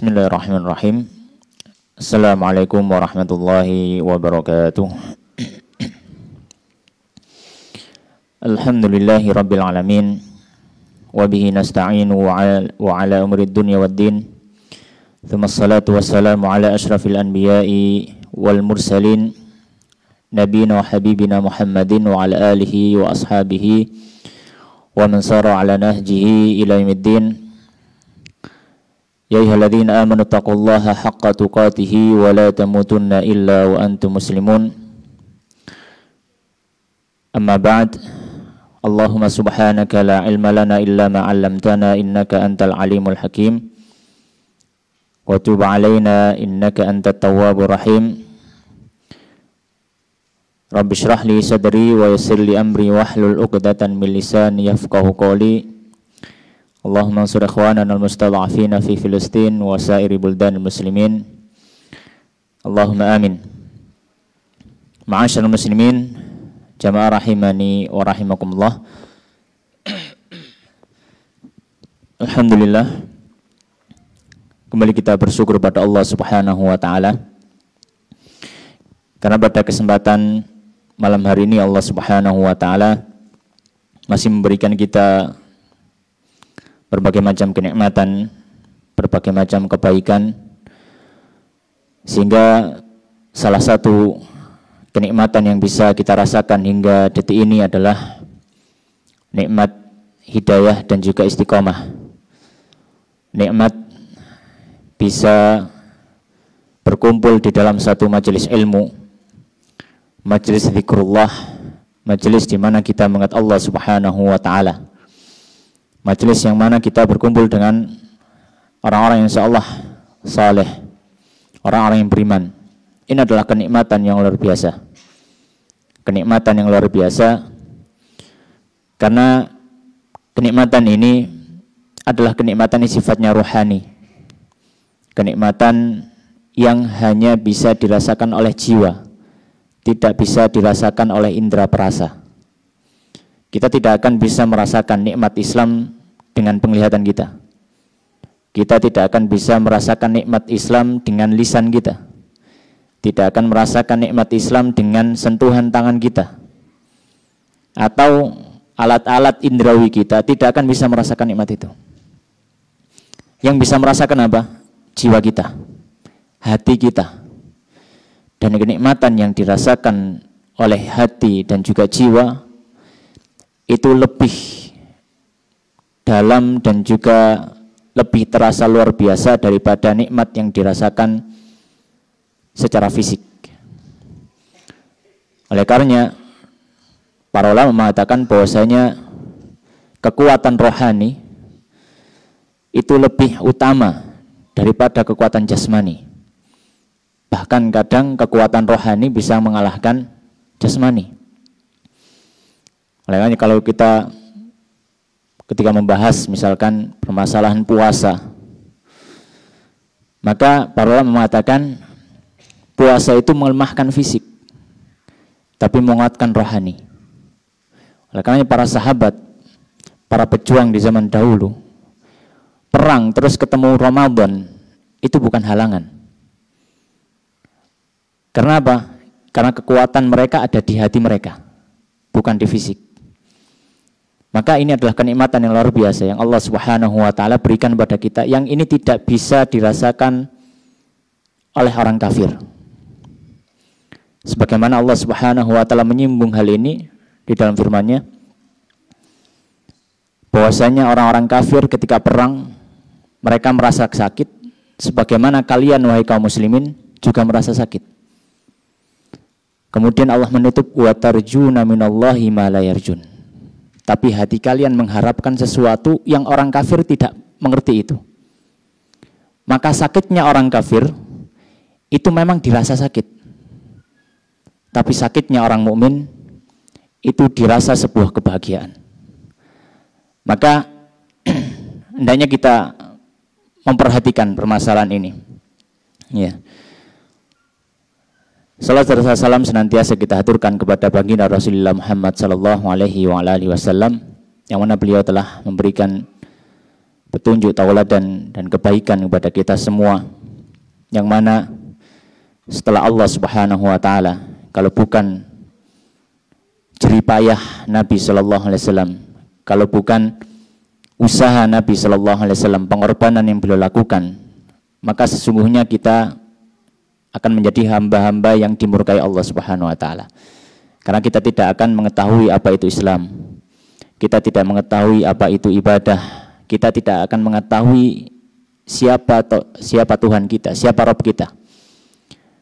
Bismillahirrahmanirrahim. Assalamualaikum warahmatullahi wabarakatuh. Alhamdulillahi rabbil alamin. Wabihi nasta'inu wa ala umurid dunya waddin. Thumma salatu wassalamu ala ashrafil anbiya'i wal mursalin, nabiyina wa habibina Muhammadin wa ala alihi wa ashabihi wa man sara ala nahjihi ila yaumiddin. Ya ayyuhalladzina amanu taqullaha haqqa tuqatih wa la tamutunna illa wa antum muslimun. Amma ba'd. Allahumma subhanaka la ilma lana illa ma 'allamtana innaka antal alimul hakim. Wa tub 'alaina innaka antat tawwabur rahim. Rabbi shrah li sadri wa yassir li amri wahlul 'uqdatan min lisani yafqahu qawli. Allahumma ansur ikhwanana al-mustad'afina fi Filistin wa sairi buldanil muslimin. Allahumma amin. Ma'asyiral muslimin, jamaah rahimani wa rahimakumullah. Alhamdulillah, kembali kita bersyukur pada Allah Subhanahu wa taala karena pada kesempatan malam hari ini Allah Subhanahu wa taala masih memberikan kita berbagai macam kenikmatan, berbagai macam kebaikan, sehingga salah satu kenikmatan yang bisa kita rasakan hingga detik ini adalah nikmat hidayah dan juga istiqomah. Nikmat bisa berkumpul di dalam satu majelis ilmu, majelis zikrullah, majelis di mana kita mengingat Allah Subhanahu wa taala. Majelis yang mana kita berkumpul dengan orang-orang yang insyaallah saleh, orang-orang yang beriman. Ini adalah kenikmatan yang luar biasa. Kenikmatan yang luar biasa karena kenikmatan ini adalah kenikmatan yang sifatnya rohani. Kenikmatan yang hanya bisa dirasakan oleh jiwa, tidak bisa dirasakan oleh indera perasa. Kita tidak akan bisa merasakan nikmat Islam dengan penglihatan kita. Kita tidak akan bisa merasakan nikmat Islam dengan lisan kita. Tidak akan merasakan nikmat Islam dengan sentuhan tangan kita. Atau alat-alat indrawi kita tidak akan bisa merasakan nikmat itu. Yang bisa merasakan apa? Jiwa kita, hati kita. Dan kenikmatan yang dirasakan oleh hati dan juga jiwa itu lebih dalam dan juga lebih terasa luar biasa daripada nikmat yang dirasakan secara fisik. Oleh karenanya para ulama mengatakan bahwasanya kekuatan rohani itu lebih utama daripada kekuatan jasmani. Bahkan kadang kekuatan rohani bisa mengalahkan jasmani. Oleh karena kalau kita ketika membahas misalkan permasalahan puasa, maka para ulama mengatakan puasa itu melemahkan fisik, tapi menguatkan rohani. Oleh karena para sahabat, para pejuang di zaman dahulu, perang terus ketemu Ramadan itu bukan halangan. Karena apa? Karena kekuatan mereka ada di hati mereka, bukan di fisik. Maka ini adalah kenikmatan yang luar biasa yang Allah Subhanahu wa taala berikan pada kita, yang ini tidak bisa dirasakan oleh orang kafir. Sebagaimana Allah Subhanahu wa taala menyinggung hal ini di dalam firman-Nya, bahwasanya orang-orang kafir ketika perang mereka merasa sakit sebagaimana kalian wahai kaum muslimin juga merasa sakit. Kemudian Allah menutup wa tarjuna minallahi ma la yarjun. Tapi hati kalian mengharapkan sesuatu yang orang kafir tidak mengerti itu. Maka sakitnya orang kafir itu memang dirasa sakit. Tapi sakitnya orang mukmin itu dirasa sebuah kebahagiaan. Maka hendaknya kita memperhatikan permasalahan ini. Ya. Salat dan salam senantiasa kita haturkan kepada baginda Rasulullah Muhammad sallallahu alaihi wa alihi wasallam, yang mana beliau telah memberikan petunjuk, tauladan dan kebaikan kepada kita semua, yang mana setelah Allah Subhanahu wa taala, kalau bukan jerih payah Nabi sallallahu alaihi wasallam, kalau bukan usaha Nabi sallallahu alaihi wasallam, pengorbanan yang beliau lakukan, maka sesungguhnya kita akan menjadi hamba-hamba yang dimurkai Allah Subhanahu wa taala. Karena kita tidak akan mengetahui apa itu Islam. Kita tidak mengetahui apa itu ibadah. Kita tidak akan mengetahui siapa Tuhan kita, siapa Rabb kita.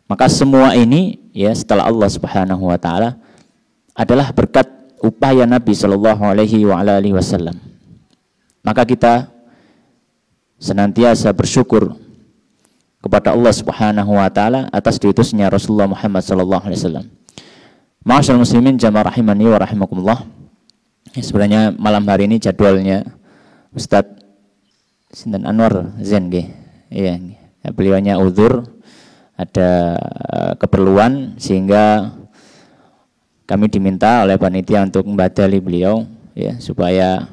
Maka semua ini ya setelah Allah Subhanahu wa taala adalah berkat upaya Nabi sallallahu alaihi wasallam. Maka kita senantiasa bersyukur kepada Allah Subhanahu wa taala atas diutusnya Rasulullah Muhammad sallallahu alaihi wasallam. Ma'asyiral muslimin jamaah rahimani wa rahimakumullah. Sebenarnya malam hari ini jadwalnya Ustadz Sinten Anwar Zain nggih. Iya, beliaunya uzur, ada keperluan sehingga kami diminta oleh panitia untuk membadali beliau ya supaya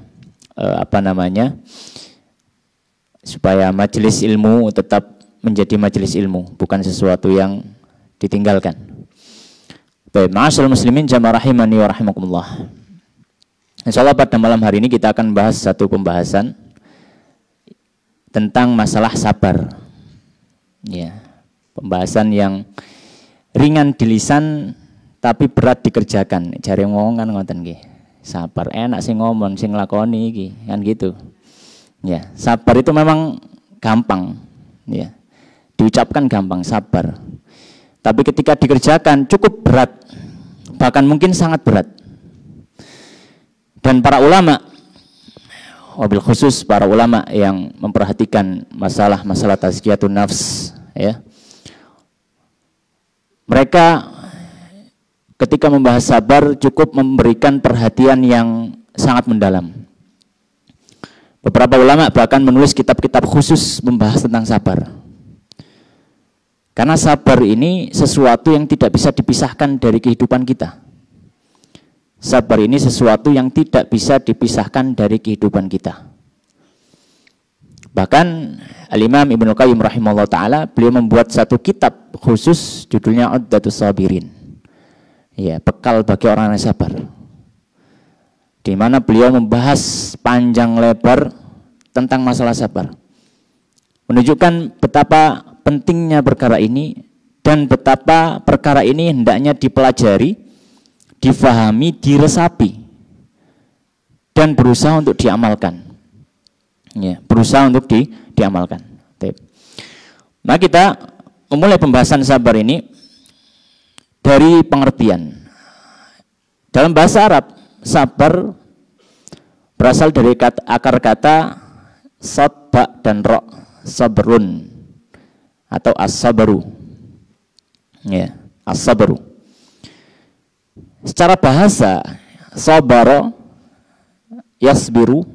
supaya majelis ilmu tetap menjadi majelis ilmu, bukan sesuatu yang ditinggalkan. Baik, ma'asyiral muslimin jamaah rahimani wa rahimakumullah. Insyaallah pada malam hari ini kita akan bahas satu pembahasan tentang masalah sabar. Ya, pembahasan yang ringan di lisan tapi berat dikerjakan. Jare ngomong kan ngoten nggih. Sabar enak sing ngomong, sing nglakoni iki, kan gitu. Ya, sabar itu memang gampang, ya. Diucapkan gampang sabar. Tapi ketika dikerjakan cukup berat, bahkan mungkin sangat berat. Dan para ulama, wabil khusus para ulama yang memperhatikan masalah tazkiyatun nafs, ya, mereka ketika membahas sabar cukup memberikan perhatian yang sangat mendalam. Beberapa ulama bahkan menulis kitab-kitab khusus membahas tentang sabar. Karena sabar ini sesuatu yang tidak bisa dipisahkan dari kehidupan kita. Sabar ini sesuatu yang tidak bisa dipisahkan dari kehidupan kita. Bahkan Al-Imam Ibnu Qayyim rahimahullah ta'ala, beliau membuat satu kitab khusus judulnya Uddatus Sabirin. Ya, bekal bagi orang yang sabar. Di mana beliau membahas panjang lebar tentang masalah sabar. Menunjukkan betapa pentingnya perkara ini dan betapa perkara ini hendaknya dipelajari, difahami, diresapi dan berusaha untuk diamalkan. Ya, berusaha untuk diamalkan. Nah, kita memulai pembahasan sabar ini dari pengertian. Dalam bahasa Arab, sabar berasal dari akar kata sad, ba dan ro, sabrun atau as-sabru. Ya, as-sabru. Secara bahasa, sabara yasbiru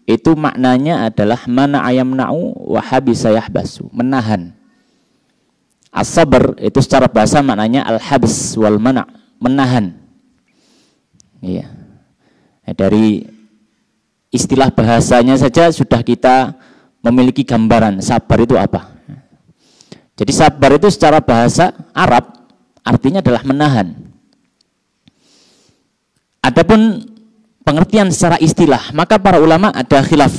itu maknanya adalah mana ayamna'u wa habisa yahbasu, menahan. As-sabr itu secara bahasa maknanya al-habs wal mana', menahan. Iya. Dari istilah bahasanya saja sudah kita memiliki gambaran sabar itu apa. Jadi sabar itu secara bahasa Arab artinya adalah menahan. Adapun pengertian secara istilah, maka para ulama ada khilaf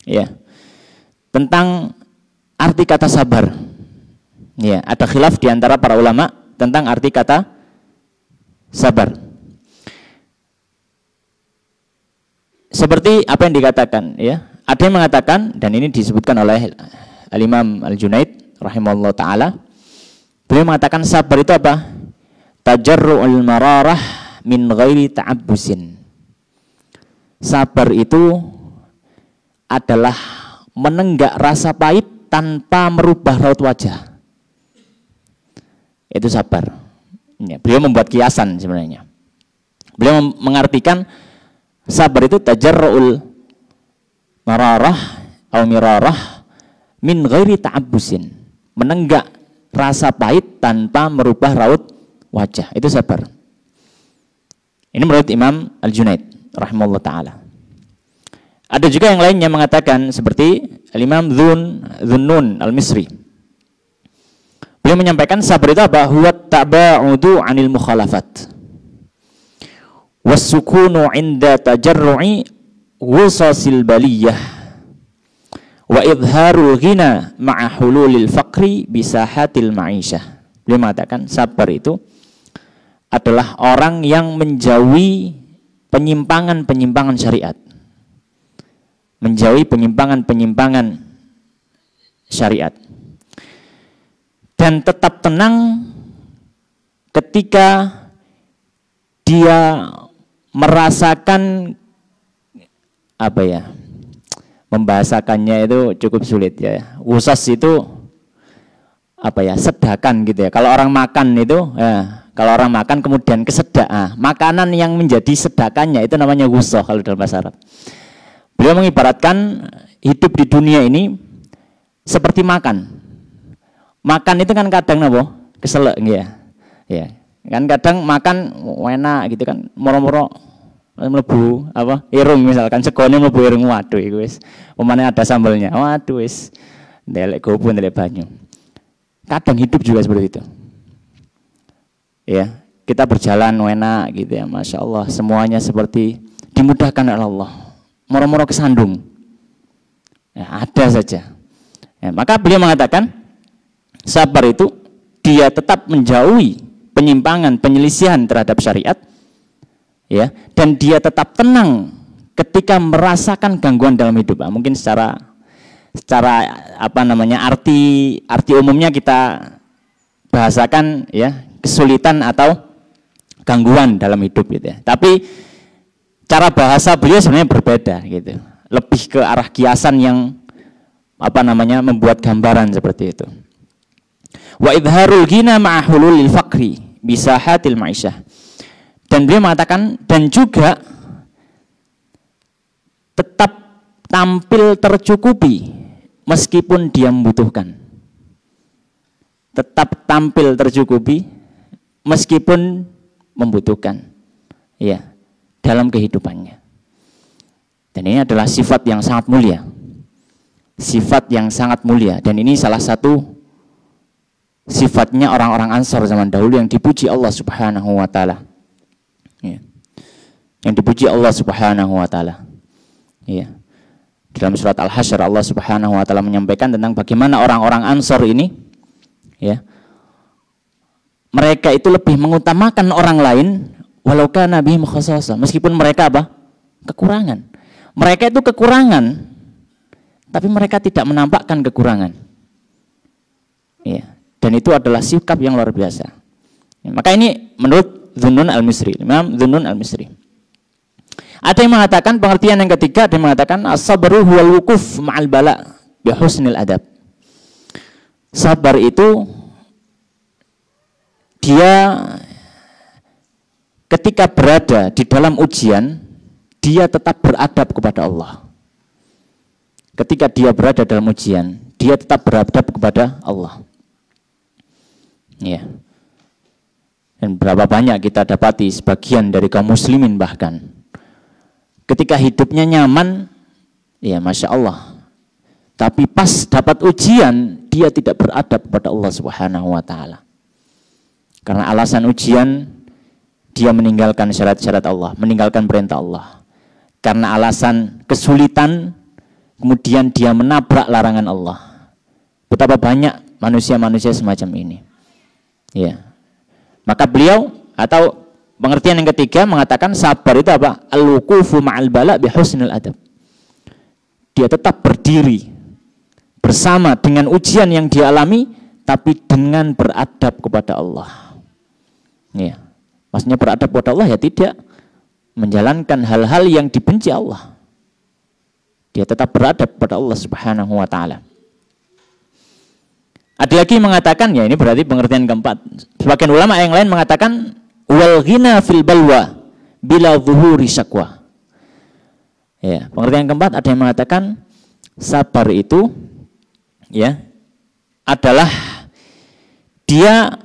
ya tentang arti kata sabar. Ya, ada khilaf di antara para ulama tentang arti kata sabar. Seperti apa yang dikatakan ya. Ada yang mengatakan, dan ini disebutkan oleh Al-Imam Al-Junaid rahimahullah ta'ala, beliau mengatakan sabar itu apa? Tajarru'ul mararah min ghairi ta'abbusin. Sabar itu adalah menenggak rasa pahit tanpa merubah raut wajah. Itu sabar. Ya, beliau membuat kiasan sebenarnya. Beliau mengartikan sabar itu tajarru'ul mararah atau mirarah min ghairi ta'abbusin. Menenggak rasa pahit tanpa merubah raut wajah. Itu sabar. Ini menurut Imam Al-Junaid rahimahullah ta'ala. Ada juga yang lainnya mengatakan seperti Imam Dhunnun Al-Misri. Beliau menyampaikan sabar itu apa? Huwa taba'udu 'anil mukhalafat. Was-sukunu 'inda tajarru'i wusasil baliyah. Wa idharul ghina ma'a hululil faqri bisahatil ma'isyah. Beliau mengatakan sabar itu adalah orang yang menjauhi penyimpangan-penyimpangan syariat. Menjauhi penyimpangan-penyimpangan syariat. Dan tetap tenang ketika dia merasakan apa ya? Membahasakannya itu cukup sulit ya. Wusas itu apa ya? Sedakan gitu ya. Kalau orang makan itu ya, kalau orang makan kemudian kesedak, makanan yang menjadi sedakannya itu namanya wusah kalau dalam bahasa Arab. Beliau mengibaratkan hidup di dunia ini seperti makan. Makan itu kan kadang apa? Keselak ya. Ya. Kan kadang makan enak gitu kan, moro-moro mlebu apa? Irung misalkan segone mlebu irung, waduh iku wis. Pemane ada sambalnya. Waduh wis. Ndelek gopo ndelek banyu. Kadang hidup juga seperti itu. Ya, kita berjalan enak gitu ya, Masya Allah, semuanya seperti dimudahkan oleh Allah. Moro-moro kesandung, ya, ada saja. Ya, maka beliau mengatakan sabar itu dia tetap menjauhi penyimpangan, penyelisihan terhadap syariat, ya, dan dia tetap tenang ketika merasakan gangguan dalam hidup. Mungkin secara apa namanya arti umumnya kita bahasakan ya kesulitan atau gangguan dalam hidup gitu ya. Tapi cara bahasa beliau sebenarnya berbeda gitu. Lebih ke arah kiasan yang apa namanya membuat gambaran seperti itu. Wa idharul ghina ma'a hululil faqri bisahatil ma'isyah. Dan beliau mengatakan dan juga tetap tampil tercukupi meskipun dia membutuhkan. Tetap tampil tercukupi meskipun membutuhkan. Ya. Dalam kehidupannya. Dan ini adalah sifat yang sangat mulia. Sifat yang sangat mulia. Dan ini salah satu sifatnya orang-orang Ansar zaman dahulu yang dipuji Allah Subhanahu wa taala. Ya. Yang dipuji Allah Subhanahu wa taala. Ya. Dalam surat Al-Hasyr Allah Subhanahu wa taala menyampaikan tentang bagaimana orang-orang Ansar ini ya. Mereka itu lebih mengutamakan orang lain walau kana bihim khassasah, meskipun mereka apa? Kekurangan. Mereka itu kekurangan, tapi mereka tidak menampakkan kekurangan. Ya, dan itu adalah sikap yang luar biasa. Ya, maka ini menurut Dhunnun Al-Misri, Imam Dhunnun Al-Misri. Ada yang mengatakan pengertian yang ketiga, ada yang mengatakan as-sabru huwal wukuf ma'al bala bi husnil adab. Sabar itu dia ketika berada di dalam ujian, dia tetap beradab kepada Allah. Ketika dia berada dalam ujian, dia tetap beradab kepada Allah. Ya. Dan berapa banyak kita dapati sebagian dari kaum muslimin bahkan ketika hidupnya nyaman, ya Masya Allah. Tapi pas dapat ujian, dia tidak beradab kepada Allah Subhanahu wa taala. Karena alasan ujian, dia meninggalkan syarat-syarat Allah, meninggalkan perintah Allah. Karena alasan kesulitan, kemudian dia menabrak larangan Allah. Betapa banyak manusia-manusia semacam ini. Ya. Maka beliau atau pengertian yang ketiga mengatakan sabar itu apa? Al-wuqufu ma'al bala bi husnil adab. Dia tetap berdiri bersama dengan ujian yang dia alami, tapi dengan beradab kepada Allah. Ya. Maksudnya beradab kepada Allah ya tidak menjalankan hal-hal yang dibenci Allah. Dia tetap beradab kepada Allah Subhanahu wa taala. Ada lagi mengatakan, ya ini berarti pengertian keempat. Sebagian ulama yang lain mengatakan wal ghina fil balwa bila zuhuri syakwa. Ya, pengertian keempat ada yang mengatakan sabar itu ya adalah dia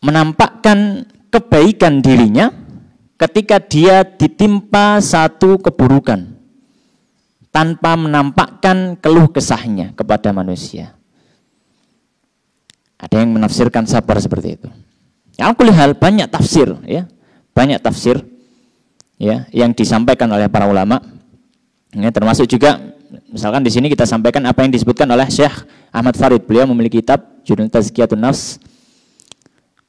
menampakkan kebaikan dirinya ketika dia ditimpa satu keburukan. tanpa menampakkan keluh kesahnya kepada manusia. Ada yang menafsirkan sabar seperti itu. Yang kulihal banyak tafsir, ya, banyak tafsir, ya, yang disampaikan oleh para ulama. Ya, termasuk juga, misalkan di sini kita sampaikan apa yang disebutkan oleh Syekh Ahmad Farid. Beliau memiliki kitab judul Tazkiyatun Nafs.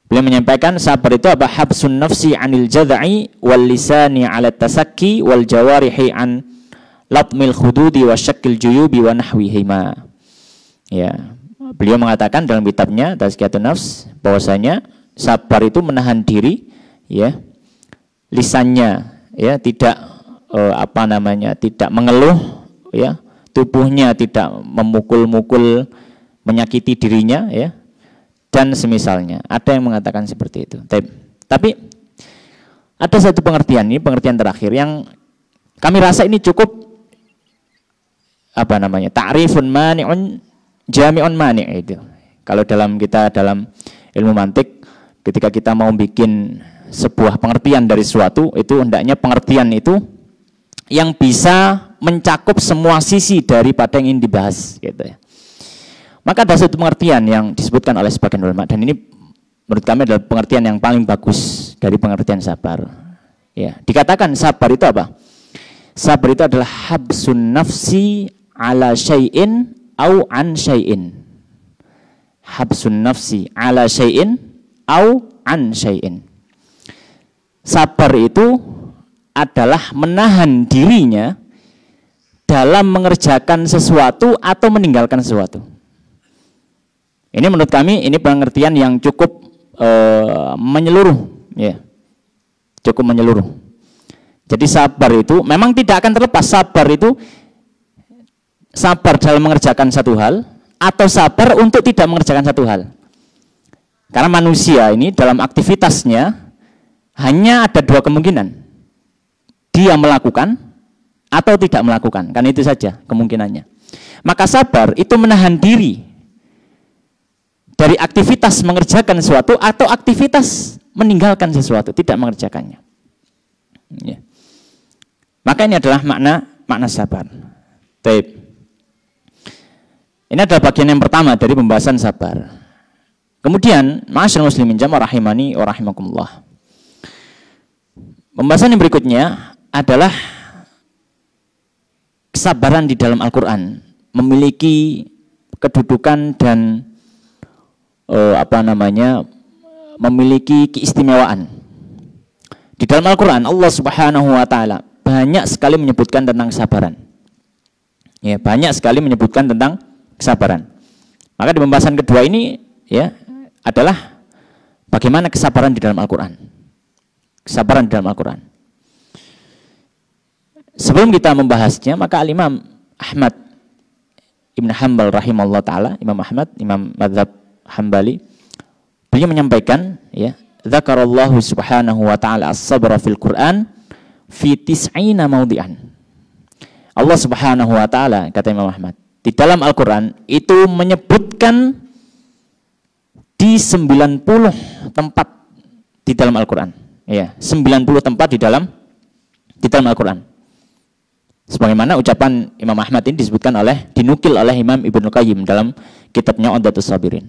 Beliau menyampaikan sabar itu apa? Habsun nafsi anil jadai wal lisani ala tasakki wal jawarihi an latmil khududi wa syakil juyubi wa nahwihima. Ya, beliau mengatakan dalam kitabnya Tazkiyatun Nafs bahwasanya sabar itu menahan diri, ya, lisannya, ya, tidak tidak mengeluh, ya, tubuhnya tidak memukul-mukul, menyakiti dirinya, ya, dan semisalnya. Ada yang mengatakan seperti itu. Tapi ada satu pengertian, ini pengertian terakhir yang kami rasa ini cukup ta'rifun mani'un jami'un mani' itu. Kalau dalam ilmu mantik, ketika kita mau bikin sebuah pengertian dari sesuatu, itu hendaknya pengertian itu yang bisa mencakup semua sisi daripada yang ingin dibahas, gitu ya. Maka ada satu pengertian yang disebutkan oleh sebagian ulama, dan ini menurut kami adalah pengertian yang paling bagus dari pengertian sabar. Ya, dikatakan sabar itu apa? Sabar itu adalah habsun nafsi ala syai'in au an syai'in. Habsun nafsi ala syai'in au an syai'in. Sabar itu adalah menahan dirinya dalam mengerjakan sesuatu atau meninggalkan sesuatu. Ini menurut kami ini pengertian yang cukup menyeluruh, ya, cukup menyeluruh. Jadi sabar itu memang tidak akan terlepas. Sabar itu sabar dalam mengerjakan satu hal atau sabar untuk tidak mengerjakan satu hal. Karena manusia ini dalam aktivitasnya hanya ada dua kemungkinan. Dia melakukan atau tidak melakukan, kan itu saja kemungkinannya. Maka sabar itu menahan diri dari aktivitas mengerjakan sesuatu atau aktivitas meninggalkan sesuatu, tidak mengerjakannya. Ya. Maka ini adalah makna sabar. Baik. Ini adalah bagian yang pertama dari pembahasan sabar. Kemudian, ma'asyiral muslimin jamaah rahimani wa rahimakumullah. Pembahasan yang berikutnya adalah kesabaran di dalam Al-Quran, memiliki kedudukan dan memiliki keistimewaan. Di dalam Al-Quran Allah Subhanahu wa Ta'ala banyak sekali menyebutkan tentang kesabaran. Ya, banyak sekali menyebutkan tentang kesabaran. Maka di pembahasan kedua ini, ya, adalah bagaimana kesabaran di dalam Al-Quran. Kesabaran di dalam Al-Quran. Sebelum kita membahasnya, maka Imam Ahmad Ibn Hanbal rahimahullah ta'ala, Imam Ahmad, Imam Madzhab Hambali, beliau menyampaikan, ya, Dzakarallahu subhanahu wa ta'ala as-sabra fil Qur'an fi tis'ina mawdi'an. Allah subhanahu wa ta'ala, kata Imam Ahmad, di dalam Al-Quran itu menyebutkan di 90 tempat di dalam Al-Quran. Ya, 90 tempat di dalam Al-Quran. Sebagaimana ucapan Imam Ahmad ini dinukil oleh Imam Ibnu Qayyim dalam kitabnya Uddatus Sabirin.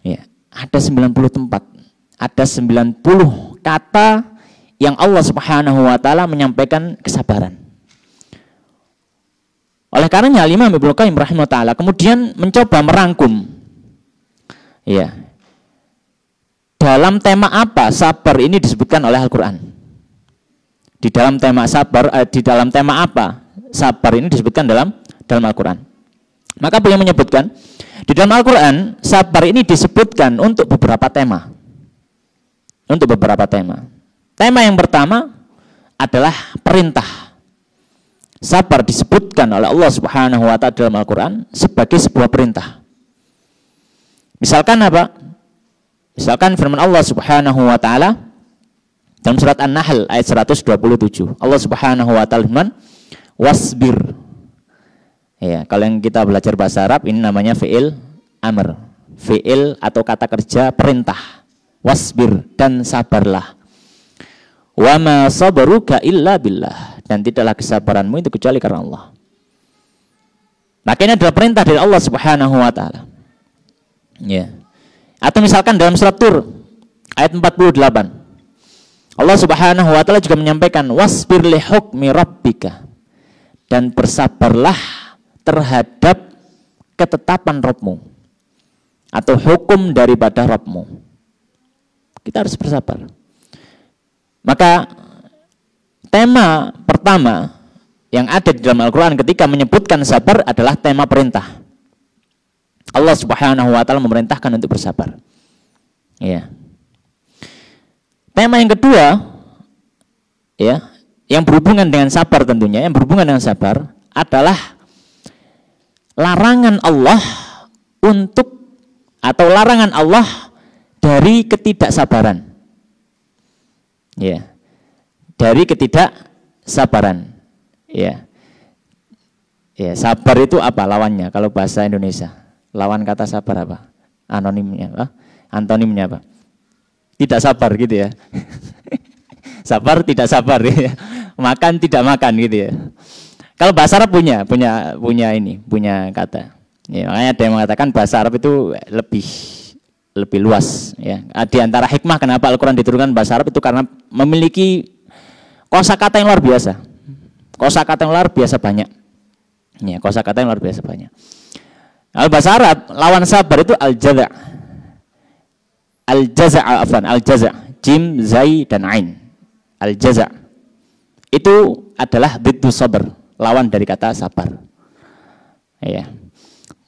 Ya, ada 90 tempat, ada 90 kata yang Allah Subhanahu wa taala menyampaikan kesabaran. Oleh karenanya Imam Ibnu Qayyim rahimahullah taala kemudian mencoba merangkum, ya, dalam tema apa sabar ini disebutkan oleh Al-Quran. Di dalam tema sabar, di dalam tema apa sabar ini disebutkan dalam Al-Quran. Maka beliau menyebutkan di dalam Al-Quran sabar ini disebutkan untuk beberapa tema. Untuk beberapa tema. Tema yang pertama adalah perintah. Sabar disebutkan oleh Allah Subhanahu wa ta'ala dalam Al-Quran sebagai sebuah perintah. Misalkan apa? Misalkan firman Allah Subhanahu wa ta'ala dalam surat An-Nahl ayat 127. Allah Subhanahu wa ta'ala firman, wasbir. Ya, kalau yang kita belajar bahasa Arab ini namanya fi'il amr. Fi'il atau kata kerja perintah. Wasbir, dan sabarlah. Wa ma sabruka illa billah, dan tidaklah kesabaranmu itu kecuali karena Allah. Maka ini adalah perintah dari Allah Subhanahu wa taala. Ya. Atau misalkan dalam surat Tur ayat 48. Allah Subhanahu wa taala juga menyampaikan wasbir li hukmi rabbika, dan bersabarlah terhadap ketetapan Rabbmu atau hukum daripada Rabbmu. Kita harus bersabar. Maka tema pertama yang ada di dalam Al-Quran ketika menyebutkan sabar adalah tema perintah. Allah Subhanahu wa taala memerintahkan untuk bersabar. Ya. Tema yang kedua, ya, yang berhubungan dengan sabar tentunya, yang berhubungan dengan sabar adalah larangan Allah untuk atau larangan Allah dari ketidaksabaran. Ya. Dari ketidaksabaran. Ya. Ya, sabar itu apa lawannya kalau bahasa Indonesia? Lawan kata sabar apa? Anonimnya apa? Antonimnya apa? Tidak sabar gitu ya. Sabar tidak sabar ya. Makan tidak makan gitu ya. Kalau bahasa Arab punya kata. Ya, makanya ada yang mengatakan bahasa Arab itu lebih luas ya. Di antara hikmah kenapa Al-Qur'an diturunkan bahasa Arab itu karena memiliki kosakata yang luar biasa. Kosakata yang luar biasa banyak. Ya, kosakata yang luar biasa banyak. Kalau bahasa Arab, lawan sabar itu al-jaza'. Al-jaza', jim, zai, dan ain. Al-jaza' itu adalah diddu sabar, lawan dari kata sabar. Ya.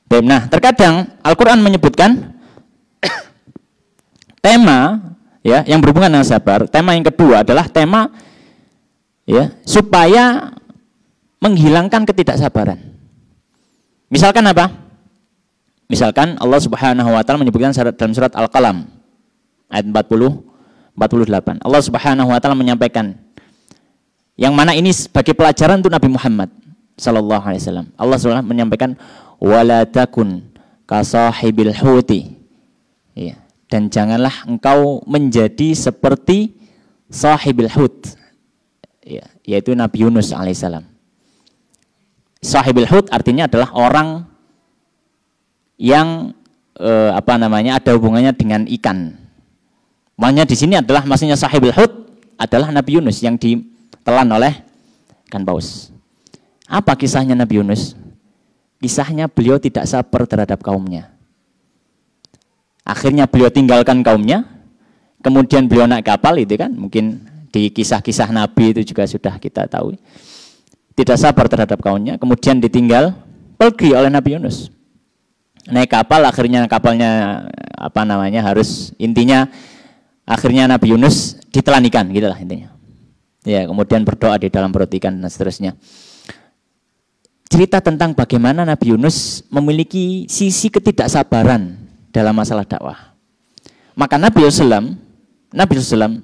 Nah, terkadang Al-Qur'an menyebutkan tema ya yang berhubungan dengan sabar. Tema yang kedua adalah tema ya supaya menghilangkan ketidaksabaran. Misalkan apa? Misalkan Allah Subhanahu wa taala menyebutkan dalam surat Al-Qalam ayat 48. Allah Subhanahu wa taala menyampaikan yang mana ini sebagai pelajaran untuk Nabi Muhammad sallallahu alaihi wasallam. Allah Subhanahu menyampaikan wala takun kasahibil huti. Ya, dan janganlah engkau menjadi seperti sahibil hut. Ya, yaitu Nabi Yunus alaihissalam. Sahibil hut artinya adalah orang yang ada hubungannya dengan ikan. Maknanya di sini adalah maksudnya sahibil hut adalah Nabi Yunus yang ditelan oleh ikan paus. Apa kisahnya Nabi Yunus? Kisahnya beliau tidak sabar terhadap kaumnya. Akhirnya beliau tinggalkan kaumnya, kemudian beliau naik kapal itu kan, mungkin di kisah-kisah Nabi itu juga sudah kita tahu. Tidak sabar terhadap kaumnya, kemudian ditinggal pergi oleh Nabi Yunus. Naik kapal, akhirnya kapalnya harus intinya akhirnya Nabi Yunus ditelan ikan, gitulah intinya. Ya, kemudian berdoa di dalam perut ikan dan seterusnya. Cerita tentang bagaimana Nabi Yunus memiliki sisi ketidaksabaran dalam masalah dakwah. Maka Nabi SAW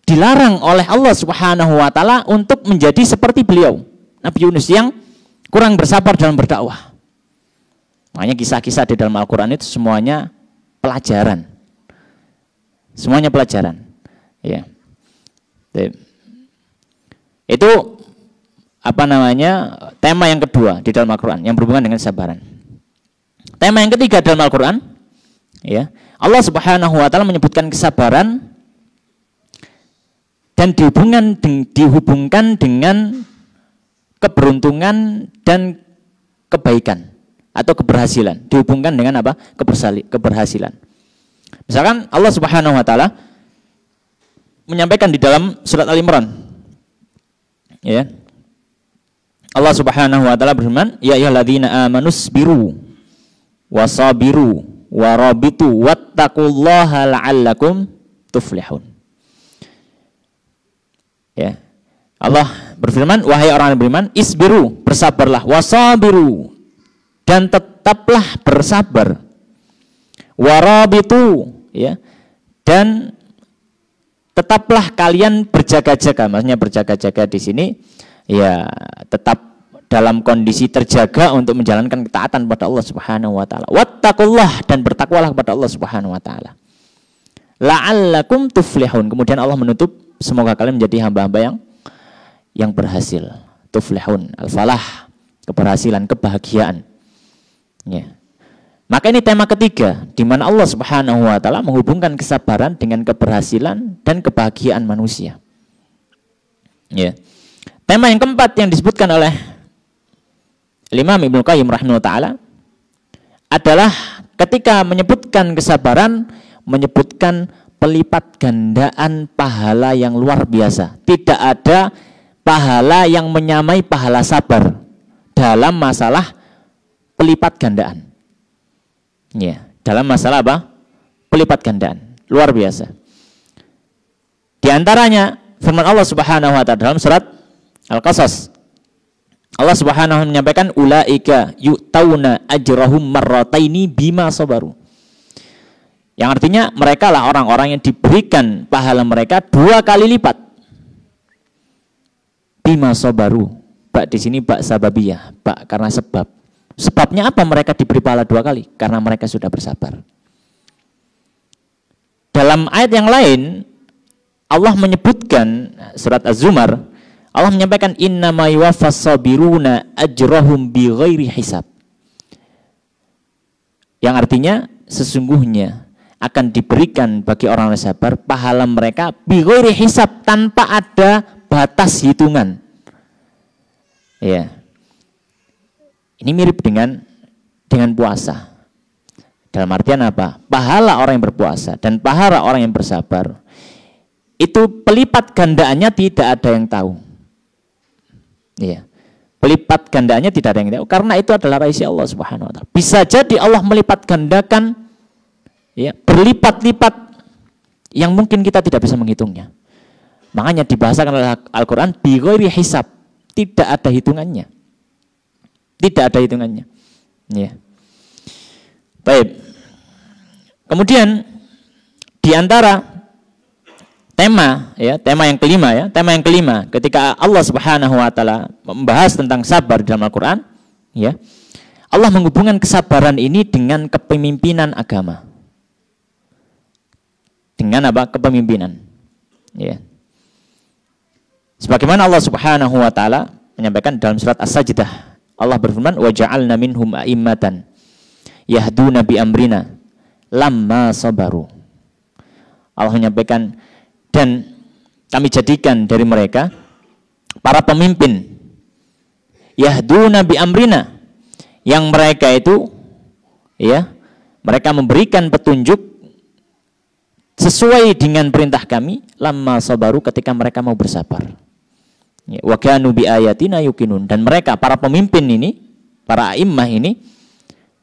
dilarang oleh Allah Subhanahu wa taala untuk menjadi seperti beliau, Nabi Yunus yang kurang bersabar dalam berdakwah. Makanya kisah-kisah di dalam Al-Qur'an itu semuanya pelajaran. Semuanya pelajaran. Ya. Itu tema yang kedua di dalam Al-Qur'an yang berhubungan dengan kesabaran. Tema yang ketiga dalam Al-Qur'an, ya, Allah Subhanahu wa taala menyebutkan kesabaran dan dihubungkan dengan keberuntungan dan kebaikan atau keberhasilan. Dihubungkan dengan apa? Keberhasilan. Misalkan Allah Subhanahu wa taala menyampaikan di dalam surat Al-Imran. Ya. Allah Subhanahu wa taala berfirman, "Ya ayyuhalladzina amanusbiru wasabiru warabitu wattaqullaha la'allakum tuflihun." Ya. Allah berfirman, wahai orang yang beriman, isbiru, bersabarlah, wasabiru, dan tetaplah bersabar, warabitu, ya, dan tetaplah kalian berjaga-jaga. Maksudnya berjaga-jaga di sini ya tetap dalam kondisi terjaga untuk menjalankan ketaatan kepada Allah Subhanahu wa taala. Wattaqullah, dan bertakwalah kepada Allah Subhanahu wa taala. La'allakum tuflihun. Kemudian Allah menutup, semoga kalian menjadi hamba-hamba yang berhasil. Tuflihun, al-falah, keberhasilan, kebahagiaan. Ya. Maka ini tema ketiga, di mana Allah Subhanahu wa taala menghubungkan kesabaran dengan keberhasilan dan kebahagiaan manusia. Ya. Tema yang keempat yang disebutkan oleh Imam Ibnu Qayyim rahimahullah taala adalah ketika menyebutkan kesabaran, menyebutkan pelipat gandaan pahala yang luar biasa. Tidak ada pahala yang menyamai pahala sabar dalam masalah pelipat gandaan. Ya, dalam masalah apa? Pelipat gandaan. Luar biasa. Di antaranya firman Allah Subhanahu wa taala dalam surat Al-Qasas. Allah Subhanahu wa taala menyampaikan ulaika yu'tauna ajrahum marrataini bima sabaru. Yang artinya mereka lah orang-orang yang diberikan pahala mereka 2 kali lipat. Bima sabaru. Bak di sini bak sababiyah, bak karena sebab. Sebabnya apa mereka diberi pahala 2 kali? Karena mereka sudah bersabar. Dalam ayat yang lain Allah menyebutkan surat Az-Zumar, Allah menyampaikan innama yuwaffas sabiruna ajrahum bighairi hisab. Yang artinya sesungguhnya akan diberikan bagi orang yang sabar pahala mereka bighairi hisab, tanpa ada batas hitungan. Ya. Ini mirip dengan puasa. Dalam artian apa? Pahala orang yang berpuasa dan pahala orang yang bersabar itu pelipat gandaannya tidak ada yang tahu. Iya. Pelipat gandaannya tidak ada yang tahu karena itu adalah rahasia Allah Subhanahu wa taala. Bisa jadi Allah melipat gandakan ya, berlipat-lipat yang mungkin kita tidak bisa menghitungnya. Makanya dibahasakan oleh Al-Qur'an bi ghairi hisab, tidak ada hitungannya. Tidak ada hitungannya. Ya. Baik. Kemudian di antara tema yang kelima ketika Allah Subhanahu wa taala membahas tentang sabar dalam Al-Qur'an, ya. Allah menghubungkan kesabaran ini dengan kepemimpinan agama. Dengan apa? Kepemimpinan. Ya. Sebagaimana Allah Subhanahu wa taala menyampaikan dalam surat As-Sajdah, Allah berfirman, "Wa ja'alna minhum a'immatan yahduna bi amrina lamma sabaru." Allah menyampaikan, dan kami jadikan dari mereka para pemimpin yahduna bi amrina, yang mereka itu ya, mereka memberikan petunjuk sesuai dengan perintah kami lamma sabaru, ketika mereka mau bersabar. Wa kanu bi ayatina yuqinun, dan mereka para pemimpin ini, para a'immah ini,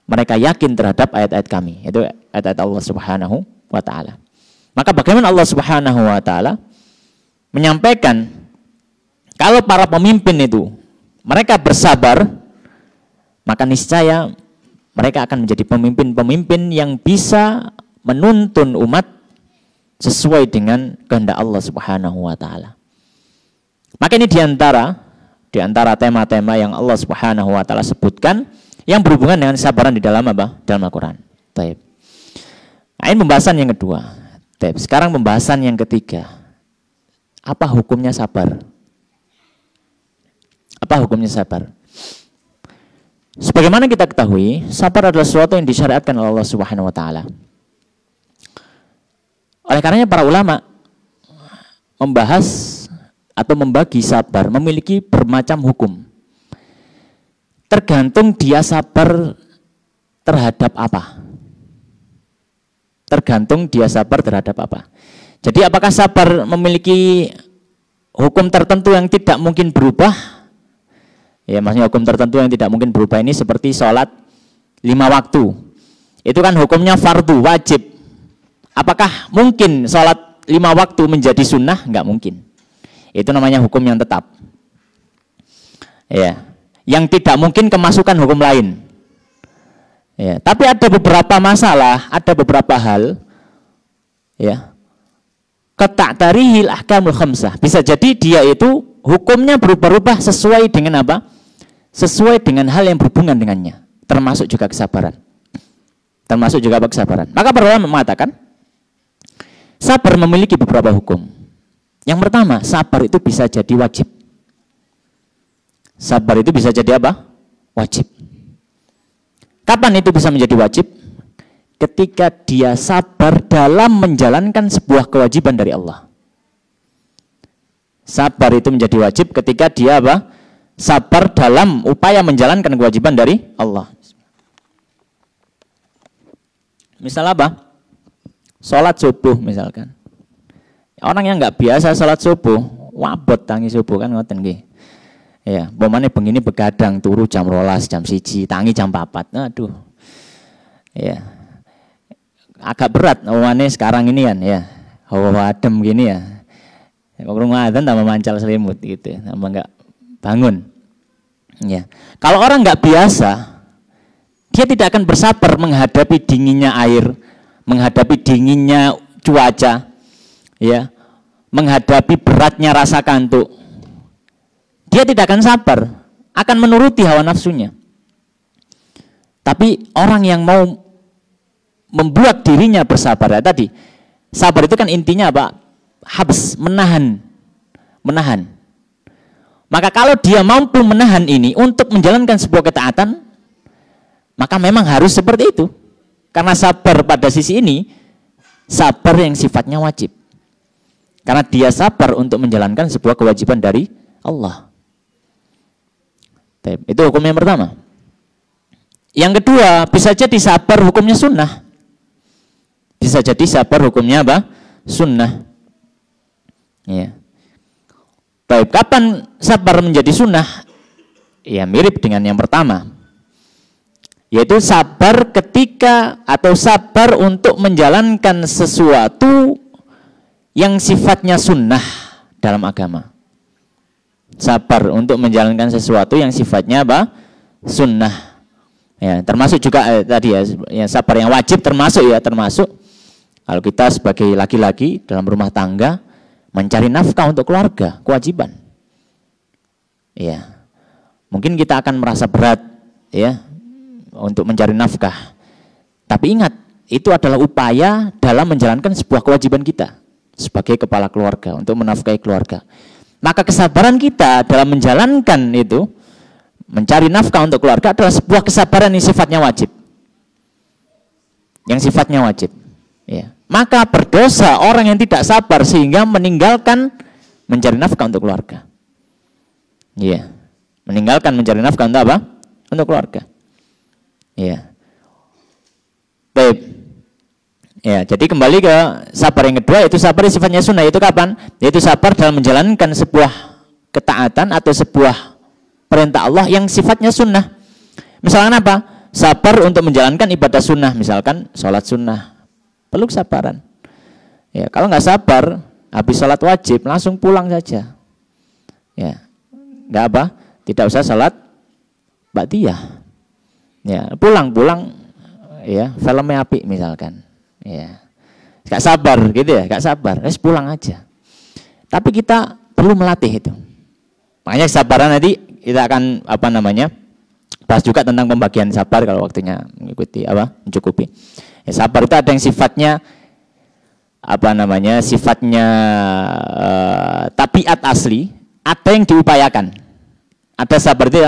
mereka yakin terhadap ayat-ayat kami, itu ayat-ayat Allah Subhanahu wa taala. Maka bagaimana Allah Subhanahu wa taala menyampaikan kalau para pemimpin itu mereka bersabar, maka niscaya mereka akan menjadi pemimpin-pemimpin yang bisa menuntun umat sesuai dengan kehendak Allah Subhanahu wa taala. Maka ini diantara tema-tema yang Allah Subhanahu wa taala sebutkan yang berhubungan dengan kesabaran di dalam apa? Dalam Al-Qur'an. Baik. Nah, ini pembahasan yang kedua. Baik, sekarang pembahasan yang ketiga. Apa hukumnya sabar? Apa hukumnya sabar? Sebagaimana kita ketahui, sabar adalah sesuatu yang disyariatkan oleh Allah Subhanahu wa taala. Oleh karenanya para ulama membahas atau membagi sabar memiliki bermacam hukum. Tergantung dia sabar terhadap apa. Tergantung dia sabar terhadap apa. Jadi apakah sabar memiliki hukum tertentu yang tidak mungkin berubah? Ya, maksudnya hukum tertentu yang tidak mungkin berubah ini seperti sholat 5 waktu. Itu kan hukumnya fardu, wajib. Apakah mungkin sholat 5 waktu menjadi sunnah? Enggak mungkin. Itu namanya hukum yang tetap. Ya, yang tidak mungkin kemasukan hukum lain. Ya, tapi ada beberapa masalah, ada beberapa hal, ya, kata'tarihil ahkamul khamsah. Bisa jadi dia itu hukumnya berubah-ubah sesuai dengan apa? Sesuai dengan hal yang berhubungan dengannya. Termasuk juga kesabaran. Termasuk juga kesabaran. Maka para ulama mengatakan, sabar memiliki beberapa hukum. Yang pertama, sabar itu bisa jadi wajib. Sabar itu bisa jadi apa? Wajib. Kapan itu bisa menjadi wajib? Ketika dia sabar dalam menjalankan sebuah kewajiban dari Allah. Sabar itu menjadi wajib ketika dia apa? Sabar dalam upaya menjalankan kewajiban dari Allah. Misal apa? Sholat subuh misalkan. Orang yang nggak biasa sholat subuh, wabot tangi subuh kan ngoten nggih. Ya, bomane begini begadang turu jam 12, jam 1, tangi jam 4. Aduh. Ya. Agak berat omane sekarang ini kan ya. Hawa adem gini ya. Kalau ngadzan tambah mancal selimut gitu, tambah enggak bangun. Ya. Kalau orang nggak biasa, dia tidak akan bersabar menghadapi dinginnya air, menghadapi dinginnya cuaca, ya, menghadapi beratnya rasa kantuk. Dia tidak akan sabar, akan menuruti hawa nafsunya. Tapi orang yang mau membuat dirinya bersabar ya tadi, sabar itu kan intinya apa? Habs, menahan. Maka kalau dia mampu menahan ini untuk menjalankan sebuah ketaatan, maka memang harus seperti itu. Karena sabar pada sisi ini, sabar yang sifatnya wajib. Karena dia sabar untuk menjalankan sebuah kewajiban dari Allah. Itu hukum yang pertama. Yang kedua, bisa jadi sabar hukumnya sunnah. Bisa jadi sabar hukumnya apa? Sunnah. Ya. Baik, kapan sabar menjadi sunnah? Ya mirip dengan yang pertama. Yaitu sabar ketika atau sabar untuk menjalankan sesuatu yang sifatnya sunnah dalam agama. Sabar untuk menjalankan sesuatu yang sifatnya apa? Sunnah. Ya, termasuk juga tadi ya, sabar yang wajib termasuk kalau kita sebagai laki-laki dalam rumah tangga mencari nafkah untuk keluarga, kewajiban. Ya. Mungkin kita akan merasa berat ya untuk mencari nafkah. Tapi ingat, itu adalah upaya dalam menjalankan sebuah kewajiban kita sebagai kepala keluarga untuk menafkahi keluarga. Maka kesabaran kita dalam menjalankan itu, mencari nafkah untuk keluarga adalah sebuah kesabaran yang sifatnya wajib. Yang sifatnya wajib. Ya. Maka berdosa orang yang tidak sabar sehingga meninggalkan mencari nafkah untuk keluarga. Ya. Meninggalkan mencari nafkah untuk apa? Untuk keluarga. Ya. Baik. Ya, jadi kembali ke sabar yang kedua, yaitu sabar yang sifatnya sunnah. Itu kapan? Yaitu sabar dalam menjalankan sebuah ketaatan atau sebuah perintah Allah yang sifatnya sunnah. Misalkan apa? Sabar untuk menjalankan ibadah sunnah, misalkan sholat sunnah, perlu kesabaran. Ya, kalau nggak sabar, habis sholat wajib langsung pulang saja. Ya, nggak apa? Tidak usah sholat ba'diyah. Ya, pulang, ya, filmnya api misalkan. Ya, gak sabar gitu ya, gak sabar, pulang aja. Tapi kita perlu melatih itu. Makanya kesabaran nanti kita akan bahas juga tentang pembagian sabar kalau waktunya mengikuti mencukupi. Ya, sabar itu ada yang sifatnya sifatnya tabiat asli, ada yang diupayakan. Ada sabar itu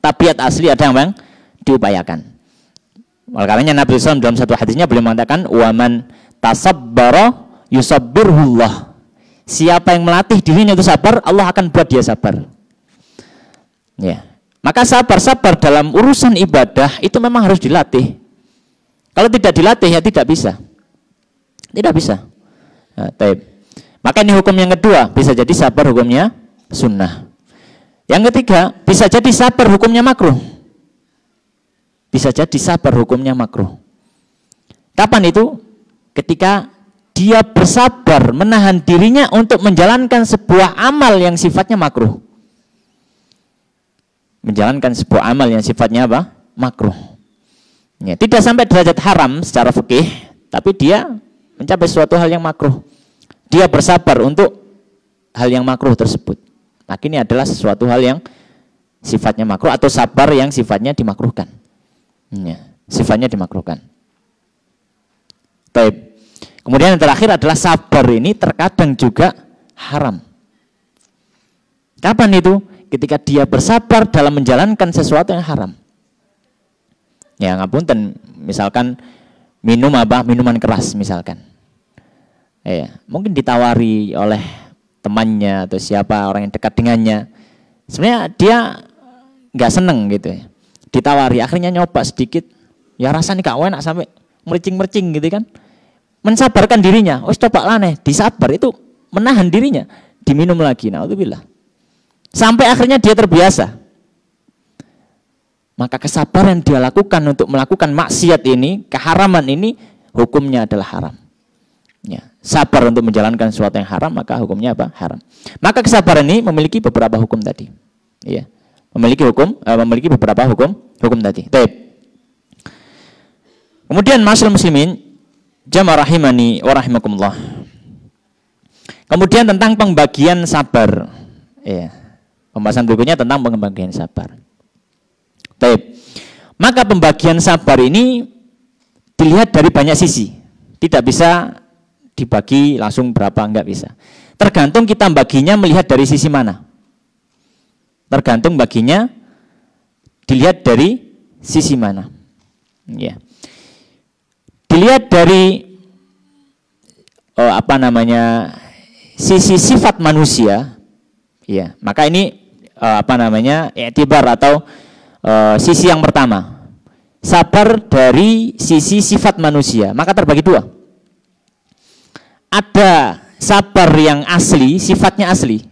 tabiat asli, ada yang diupayakan. Oleh karenanya Nabi SAW dalam satu hadisnya beliau mengatakan, waman tasabbara yusabbirhullah. Siapa yang melatih dirinya itu sabar, Allah akan buat dia sabar. Ya. Maka sabar dalam urusan ibadah itu memang harus dilatih. Kalau tidak dilatih ya tidak bisa. Tidak bisa. Nah, maka ini hukum yang kedua, bisa jadi sabar hukumnya sunnah. Yang ketiga, bisa jadi sabar hukumnya makruh. Bisa jadi sabar hukumnya makruh. Kapan itu? Ketika dia bersabar menahan dirinya untuk menjalankan sebuah amal yang sifatnya makruh. Menjalankan sebuah amal yang sifatnya apa? Makruh. Ya, tidak sampai derajat haram secara fikih, tapi dia mencapai suatu hal yang makruh. Dia bersabar untuk hal yang makruh tersebut. Nah, ini adalah sesuatu hal yang sifatnya makruh atau sabar yang sifatnya dimakruhkan. Ya, sifatnya dimakruhkan. Baik. Kemudian yang terakhir adalah sabar ini terkadang juga haram. Kapan itu? ketika dia bersabar dalam menjalankan sesuatu yang haram. Ya ngapunten, misalkan minuman keras misalkan. Ya, mungkin ditawari oleh temannya atau siapa orang yang dekat dengannya. Sebenarnya dia nggak seneng gitu ya. Ditawari, akhirnya nyoba sedikit, ya rasanya gak enak sampai mercing-mercing gitu kan. Mensabarkan dirinya, coba lah nih, disabar itu menahan dirinya, diminum lagi. Naudzubillah. Sampai akhirnya dia terbiasa. Maka kesabaran dia lakukan untuk melakukan maksiat ini, keharaman ini, hukumnya adalah haram. Ya, sabar untuk menjalankan sesuatu yang haram, maka hukumnya apa? Haram. Maka kesabaran ini memiliki beberapa hukum tadi. Ya, memiliki beberapa hukum tadi. Baik. Kemudian masyaallah muslimin, jamaah rahimani wa rahimakumullah. Kemudian tentang pembagian sabar. Ya. Pembahasan berikutnya tentang pembagian sabar. Baik. Maka pembagian sabar ini dilihat dari banyak sisi. Tidak bisa dibagi langsung berapa, enggak bisa. Tergantung kita baginya melihat dari sisi mana. Tergantung baginya dilihat dari sisi mana. Ya. Dilihat dari sisi sifat manusia, ya. Maka ini i'tibar atau sisi yang pertama. Sabar dari sisi sifat manusia, maka terbagi dua. Ada sabar yang asli, sifatnya asli.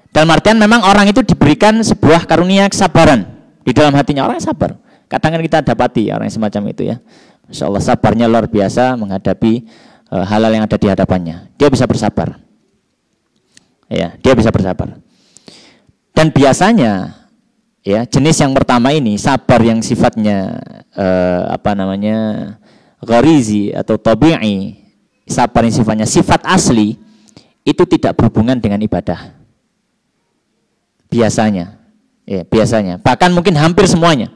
Dalam artian memang orang itu diberikan sebuah karunia kesabaran di dalam hatinya, orang yang sabar. Kadang kan kita dapati orang yang semacam itu ya. Masya Allah, sabarnya luar biasa menghadapi hal-hal yang ada di hadapannya. Dia bisa bersabar. Ya, dia bisa bersabar. Dan biasanya ya, jenis yang pertama ini, sabar yang sifatnya gharizi atau tabi'i, sabar yang sifatnya sifat asli, itu tidak berhubungan dengan ibadah. Biasanya. Ya, biasanya. Bahkan mungkin hampir semuanya.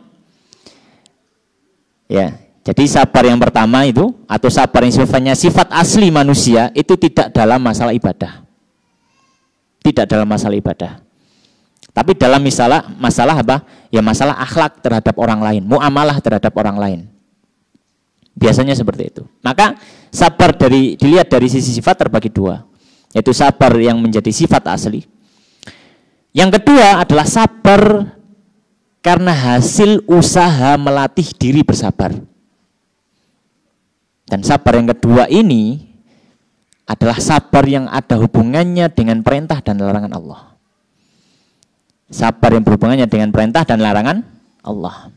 Ya, jadi sabar yang pertama itu, atau sabar yang sifatnya sifat asli manusia, itu tidak dalam masalah ibadah. Tidak dalam masalah ibadah. Tapi dalam masalah apa? Ya masalah akhlak terhadap orang lain, muamalah terhadap orang lain. Biasanya seperti itu. Maka sabar dilihat dari sisi sifat terbagi dua, yaitu sabar yang menjadi sifat asli. Yang kedua adalah sabar karena hasil usaha melatih diri bersabar. Dan sabar yang kedua ini adalah sabar yang ada hubungannya dengan perintah dan larangan Allah. Sabar yang berhubungannya dengan perintah dan larangan Allah.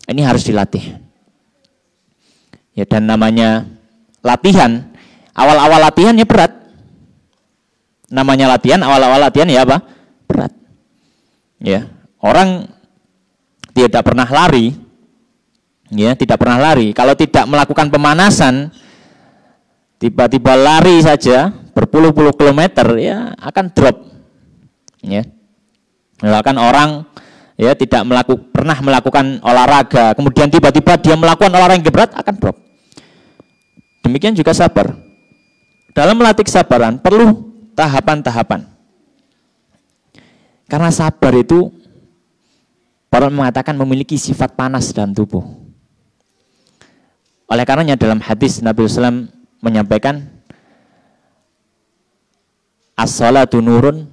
Ini harus dilatih. Ya, dan namanya latihan, awal-awal latihannya berat. Namanya latihan, awal-awal latihan ya apa? Berat. Ya, orang tidak pernah lari. Ya, tidak pernah lari. Kalau tidak melakukan pemanasan, tiba-tiba lari saja berpuluh-puluh kilometer, ya akan drop. Ya. Misalkan orang ya tidak pernah melakukan olahraga, kemudian tiba-tiba dia melakukan olahraga yang berat, akan drop. Demikian juga sabar. Dalam melatih kesabaran perlu tahapan-tahapan. Karena sabar itu para mengatakan memiliki sifat panas dalam tubuh. Oleh karenanya dalam hadis Nabi SAW menyampaikan, as-salatu nurun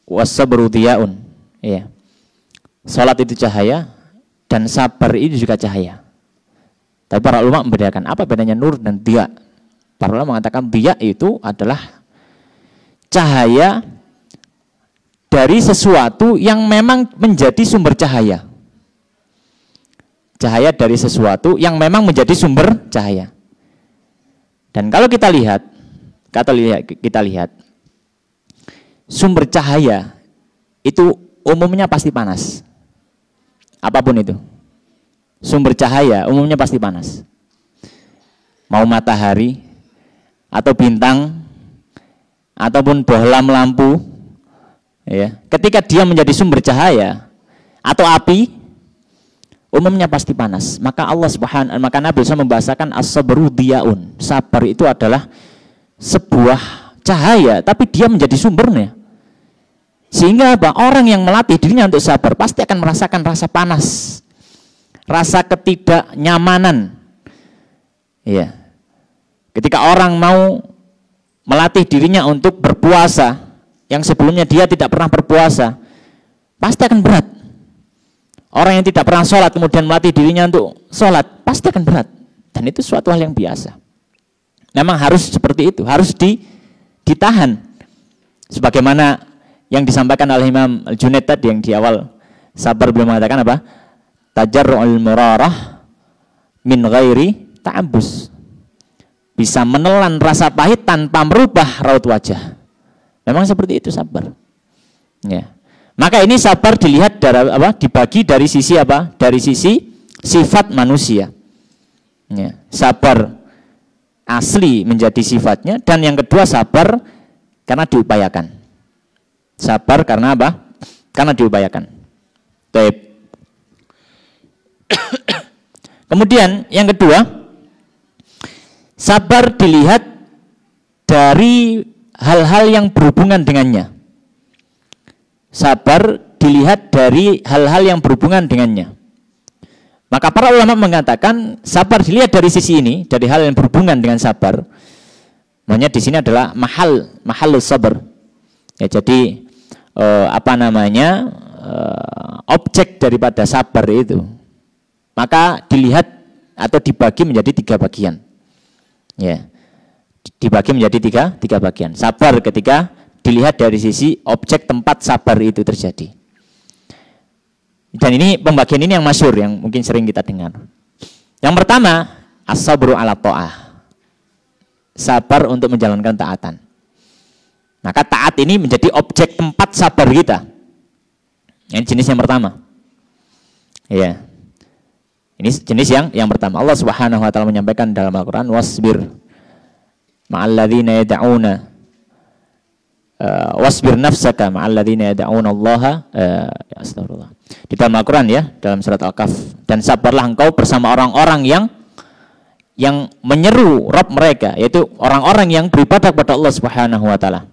was-sabru diyaun. Ya. Salat itu cahaya dan sabar itu juga cahaya. Tapi para ulama membedakan apa bedanya nur dan diya. Para ulama mengatakan diya itu adalah cahaya dari sesuatu yang memang menjadi sumber cahaya. Cahaya dari sesuatu yang memang menjadi sumber cahaya. Dan kalau kita lihat sumber cahaya itu umumnya pasti panas. Apapun itu. Sumber cahaya umumnya pasti panas. Mau matahari atau bintang ataupun bohlam lampu, ya. Ketika dia menjadi sumber cahaya atau api, umumnya pasti panas. Maka maka Nabi SAW membahasakan as-sabru diyaun. Sabar itu adalah sebuah cahaya, tapi dia menjadi sumbernya. Sehingga apa? Orang yang melatih dirinya untuk sabar pasti akan merasakan rasa panas, rasa ketidaknyamanan. Ya. Ketika orang mau melatih dirinya untuk berpuasa, yang sebelumnya dia tidak pernah berpuasa, pasti akan berat. Orang yang tidak pernah sholat kemudian melatih dirinya untuk sholat, pasti akan berat. Dan itu suatu hal yang biasa. Memang harus seperti itu, harus ditahan. Sebagaimana yang disampaikan oleh Imam Al-Junaid tadi yang di awal sabar, beliau mengatakan apa? Tajarru'ul murarah min ghairi ta'abbus. Bisa menelan rasa pahit tanpa merubah raut wajah. Memang seperti itu sabar. Ya. Maka ini sabar dilihat dari apa? Dibagi dari sisi apa? Dari sisi sifat manusia. Ya. Sabar asli menjadi sifatnya, dan yang kedua sabar karena diupayakan. Sabar karena apa? Karena diupayakan. Baik. Kemudian yang kedua, sabar dilihat dari hal-hal yang berhubungan dengannya. Sabar dilihat dari hal-hal yang berhubungan dengannya. Maka para ulama mengatakan sabar dilihat dari sisi ini, dari hal yang berhubungan dengan sabar. Makanya di sini adalah mahallus sabar. Ya, jadi objek daripada sabar itu. Maka dilihat atau dibagi menjadi 3 bagian. Ya. Dibagi menjadi tiga bagian. Sabar ketika dilihat dari sisi objek tempat sabar itu terjadi. Dan ini pembagian ini yang masyhur, yang mungkin sering kita dengar. Yang pertama, as-sabru ala ta'ah. Sabar untuk menjalankan taatan. Maka taat ini menjadi objek tempat sabar kita. Ini jenis yang pertama. Ya. Ini jenis yang pertama. Allah Subhanahu wa taala menyampaikan dalam Al-Qur'an, wasbir ma'alladzina yad'una wasbir nafsaka ma'alladzina yad'una Allah astagfirullah. Di dalam Al-Qur'an ya, dalam surat Al-Kahf, dan sabarlah engkau bersama orang-orang yang menyeru Rabb mereka, yaitu orang-orang yang beribadah kepada Allah Subhanahu wa taala.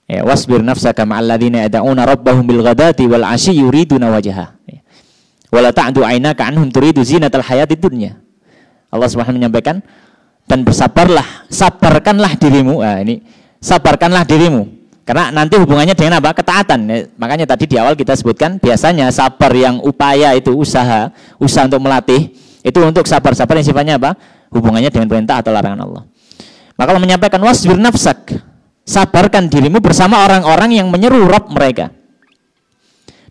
Ya, wasbir nafsaka ma'alladzina yad'una rabbahum bil ghadati wal 'ashyi yuriduna wajha. Wala ta'du 'ainaka 'anhum turidu zinatal hayatid dunya. Allah Subhanahu menyampaikan, dan bersabarlah, sabarkanlah dirimu. Nah, ini sabarkanlah dirimu. Karena nanti hubungannya dengan apa? Ketaatan. Makanya tadi di awal kita sebutkan, biasanya sabar yang upaya itu usaha untuk melatih, itu untuk sabar-sabar yang sifatnya apa? Hubungannya dengan perintah atau larangan Allah. Maka Allah menyampaikan, wasbir nafsak, sabarkan dirimu bersama orang-orang yang menyeru Rabb mereka.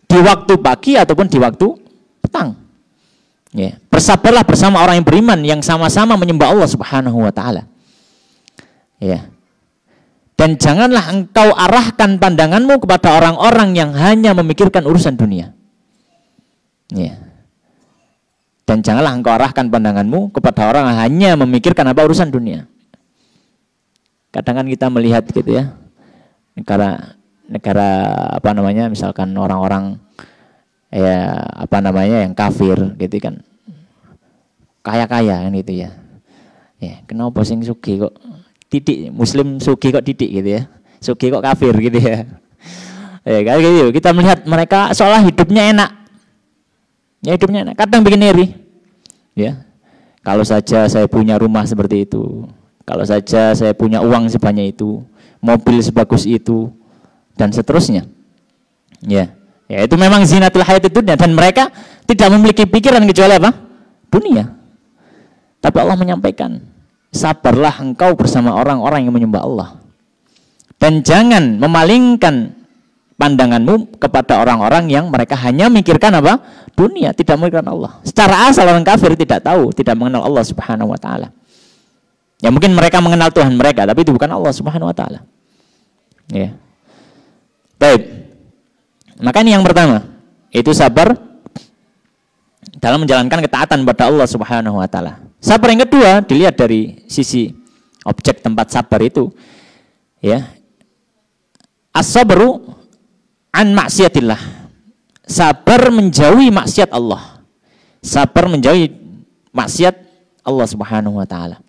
Di waktu pagi ataupun di waktu petang. Ya, bersabarlah bersama orang yang beriman yang sama-sama menyembah Allah Subhanahu wa taala. Ya. Dan janganlah engkau arahkan pandanganmu kepada orang-orang yang hanya memikirkan urusan dunia. Ya. Dan janganlah engkau arahkan pandanganmu kepada orang yang hanya memikirkan apa urusan dunia. Kadang kan kita melihat gitu ya. Negara apa namanya, misalkan orang-orang ya apa namanya yang kafir gitu kan, kaya-kaya kan gitu ya. Ya, kenapa sing sugih kok titik, muslim sugih kok titik gitu ya. Sugih kok kafir gitu ya. Ya kayak gitu. Kita melihat mereka seolah hidupnya enak. Ya hidupnya enak, kadang bikin iri. Ya. Kalau saja saya punya rumah seperti itu, kalau saja saya punya uang sebanyak itu, mobil sebagus itu, dan seterusnya. Ya. Ya, itu memang zinatul hayatid dunya, dan mereka tidak memiliki pikiran kecuali apa? Dunia. Tapi Allah menyampaikan, sabarlah engkau bersama orang-orang yang menyembah Allah. Dan jangan memalingkan pandanganmu kepada orang-orang yang mereka hanya memikirkan apa? Dunia, tidak memikirkan Allah. Secara asal orang kafir tidak tahu, tidak mengenal Allah Subhanahu wa taala. Ya mungkin mereka mengenal Tuhan mereka, tapi itu bukan Allah Subhanahu wa taala. Ya. Baik. Maka ini yang pertama, itu sabar dalam menjalankan ketaatan pada Allah Subhanahu wa taala. Sabar yang kedua dilihat dari sisi objek tempat sabar itu, ya. As-sabru an maksiatillah. Sabar menjauhi maksiat Allah. Sabar menjauhi maksiat Allah Subhanahu wa taala.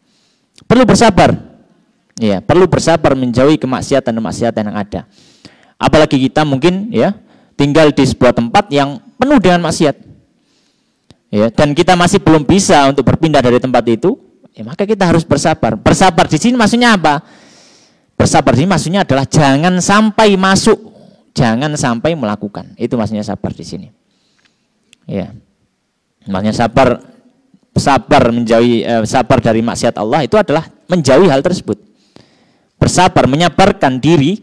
Perlu bersabar. Ya, perlu bersabar menjauhi kemaksiatan yang ada. Apalagi kita mungkin ya tinggal di sebuah tempat yang penuh dengan maksiat. Ya, dan kita masih belum bisa untuk berpindah dari tempat itu, ya maka kita harus bersabar. Bersabar di sini maksudnya apa? Bersabar di sini maksudnya adalah jangan sampai masuk, jangan sampai melakukan. Itu maksudnya sabar di sini. Ya. Maksudnya sabar menjauhi sabar dari maksiat Allah itu adalah menjauhi hal tersebut. Bersabar menyabarkan diri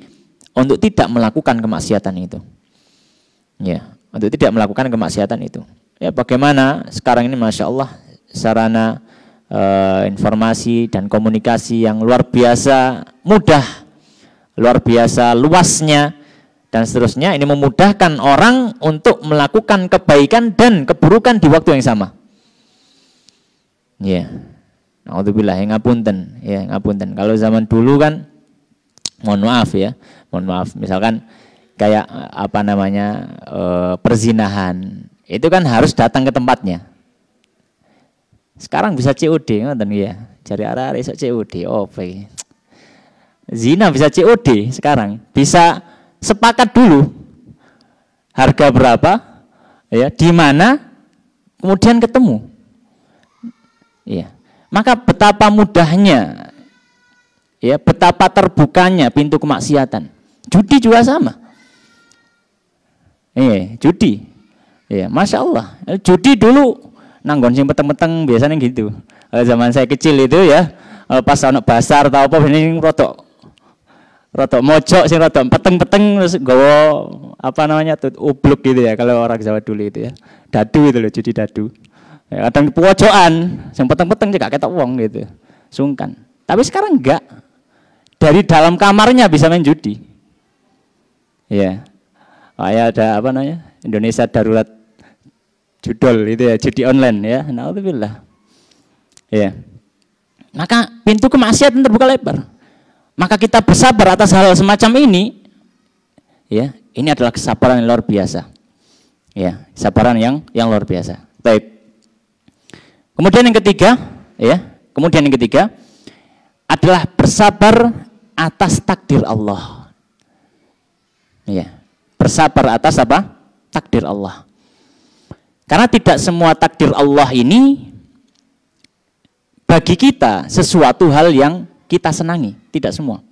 untuk tidak melakukan kemaksiatan itu. Ya, untuk tidak melakukan kemaksiatan itu. Ya, bagaimana sekarang ini Masya Allah sarana informasi dan komunikasi yang luar biasa mudah, luar biasa luasnya dan seterusnya, ini memudahkan orang untuk melakukan kebaikan dan keburukan di waktu yang sama. Ya, naudzubillah, ngapunten, ya ngapunten. Kalau zaman dulu kan, mohon maaf ya, mohon maaf, misalkan kayak apa namanya perzinahan. Itu kan harus datang ke tempatnya. Sekarang bisa COD, ngoten ya. Cari arah esok COD. Oh, baik. Zina bisa COD sekarang. Bisa sepakat dulu. Harga berapa? Ya, di mana? Kemudian ketemu. Iya. Maka betapa mudahnya. Ya, betapa terbukanya pintu kemaksiatan. Judi juga sama. Iya, judi. Ya, Masya Allah. Judi dulu nanggon sing peteng-peteng biasanya gitu. Zaman saya kecil itu ya, pas anak basar atau apa ini rotok mojok sing rotok peteng-peteng terus gawa apa namanya tuh ubluk gitu ya kalau orang Jawa dulu itu ya. Dadu itu loh, judi dadu. Ya, kadang pojokan, sing peteng-peteng juga ketok wong gitu. Sungkan. Tapi sekarang enggak. Dari dalam kamarnya bisa main judi. Ya. Kayak ada apa namanya? Indonesia Darurat Judol itu ya, judi online ya. Naudzubillah. Ya. Maka pintu kemaksiatan terbuka lebar. Maka kita bersabar atas hal semacam ini. Ya, ini adalah kesabaran yang luar biasa. Ya, kesabaran yang luar biasa. Baik. Kemudian yang ketiga, ya. Kemudian yang ketiga adalah bersabar atas takdir Allah. Ya. Bersabar atas apa? Takdir Allah. Karena tidak semua takdir Allah ini bagi kita sesuatu hal yang kita senangi, tidak semua.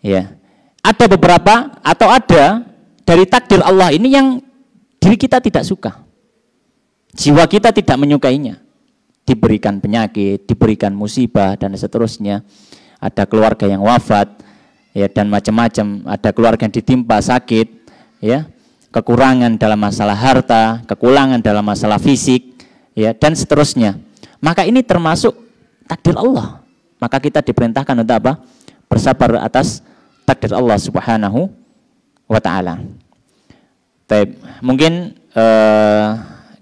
Ya. Ada beberapa atau ada dari takdir Allah ini yang diri kita tidak suka. Jiwa kita tidak menyukainya. Diberikan penyakit, diberikan musibah dan seterusnya. Ada keluarga yang wafat, ya, dan macam-macam. Ada keluarga yang ditimpa sakit, ya. Kekurangan dalam masalah harta, kekurangan dalam masalah fisik, ya, dan seterusnya. Maka ini termasuk takdir Allah. Maka kita diperintahkan untuk apa? Bersabar atas takdir Allah Subhanahu wa ta'ala. Baik, mungkin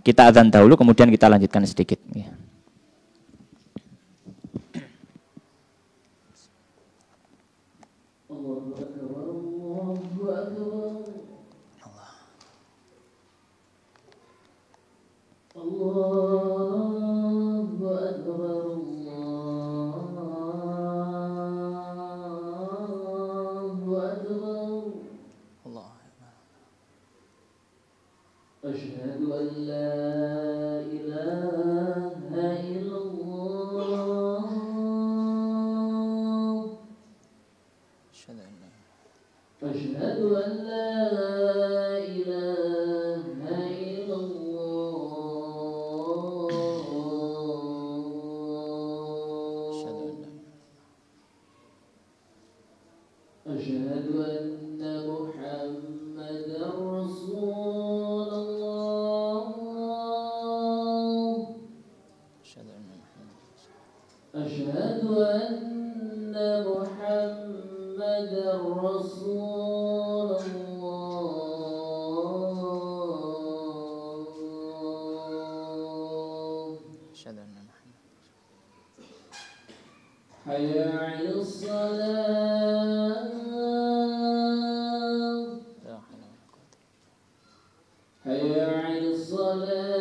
kita adzan dahulu, kemudian kita lanjutkan sedikit. Ya. أشهد أن لا إله إلا الله أشهد أن لا إله إلا الله أشهد أن محمدا رسول الله أشهد أن محمدا رسول الله حي على الصلاة حي على الصلاة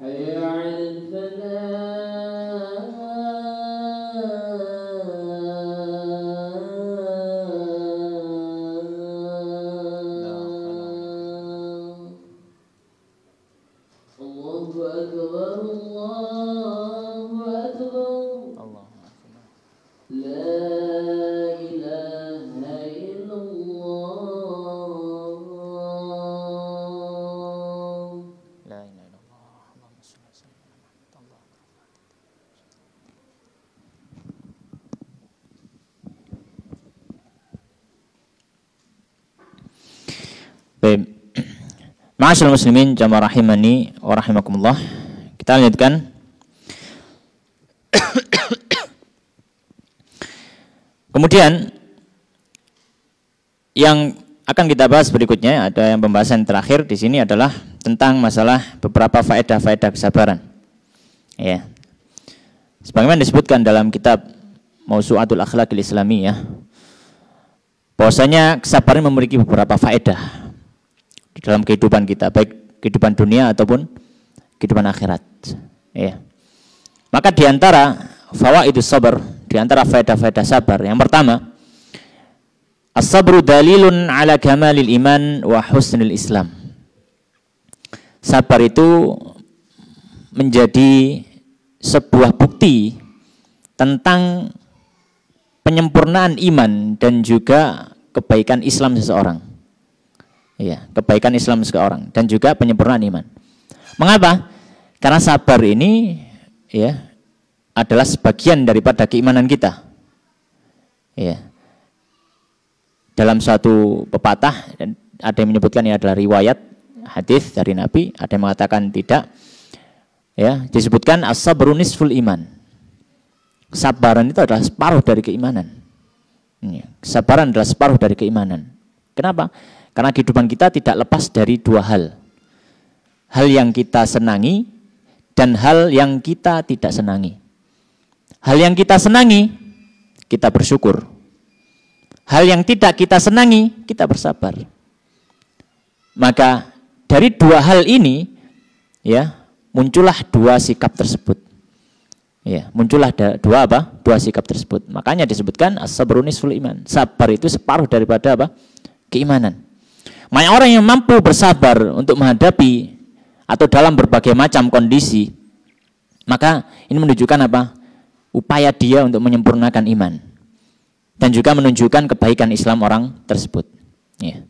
حي على الفلاح الله أكبر الله أكبر لا إله إلا الله La ilaha illallah. Allahumma shalli ala sayyidina Muhammad. Baik. Ma'asyiral muslimin jamaah rahimani wa rahimakumullah. Kita lanjutkan. Kemudian yang akan kita bahas berikutnya, ada yang pembahasan terakhir di sini adalah tentang masalah beberapa faedah-faedah kesabaran. Ya. Sebagaimana disebutkan dalam kitab Mausu'atul Akhlaqil Islamiyah, bahwasanya kesabaran memiliki beberapa faedah di dalam kehidupan kita, baik kehidupan dunia ataupun kehidupan akhirat. Ya. Maka di antara fawaidus sabar, di antara faedah-faedah sabar, yang pertama, as-sabru dalilun ala kamalil iman wa husnil Islam. Sabar itu menjadi sebuah bukti tentang penyempurnaan iman dan juga kebaikan Islam seseorang. Ya, kebaikan Islam seseorang dan juga penyempurnaan iman. Mengapa? Karena sabar ini ya adalah sebagian daripada keimanan kita. Ya. Dalam suatu pepatah ada yang menyebutkan ini adalah riwayat hadis dari Nabi, ada yang mengatakan tidak. Ya, disebutkan as-sabru nisful iman. Kesabaran itu adalah separuh dari keimanan. Ya, kesabaran adalah separuh dari keimanan. Kenapa? Karena kehidupan kita tidak lepas dari dua hal. Hal yang kita senangi dan hal yang kita tidak senangi. Hal yang kita senangi, kita bersyukur. Hal yang tidak kita senangi, kita bersabar. Maka dari dua hal ini, ya, muncullah dua sikap tersebut. Ya, muncullah dua sikap tersebut. Makanya disebutkan as-sabru nisful iman. Sabar itu separuh daripada apa? Keimanan. Banyak orang yang mampu bersabar untuk menghadapi atau dalam berbagai macam kondisi, maka ini menunjukkan apa? Upaya dia untuk menyempurnakan iman dan juga menunjukkan kebaikan Islam orang tersebut. Ya.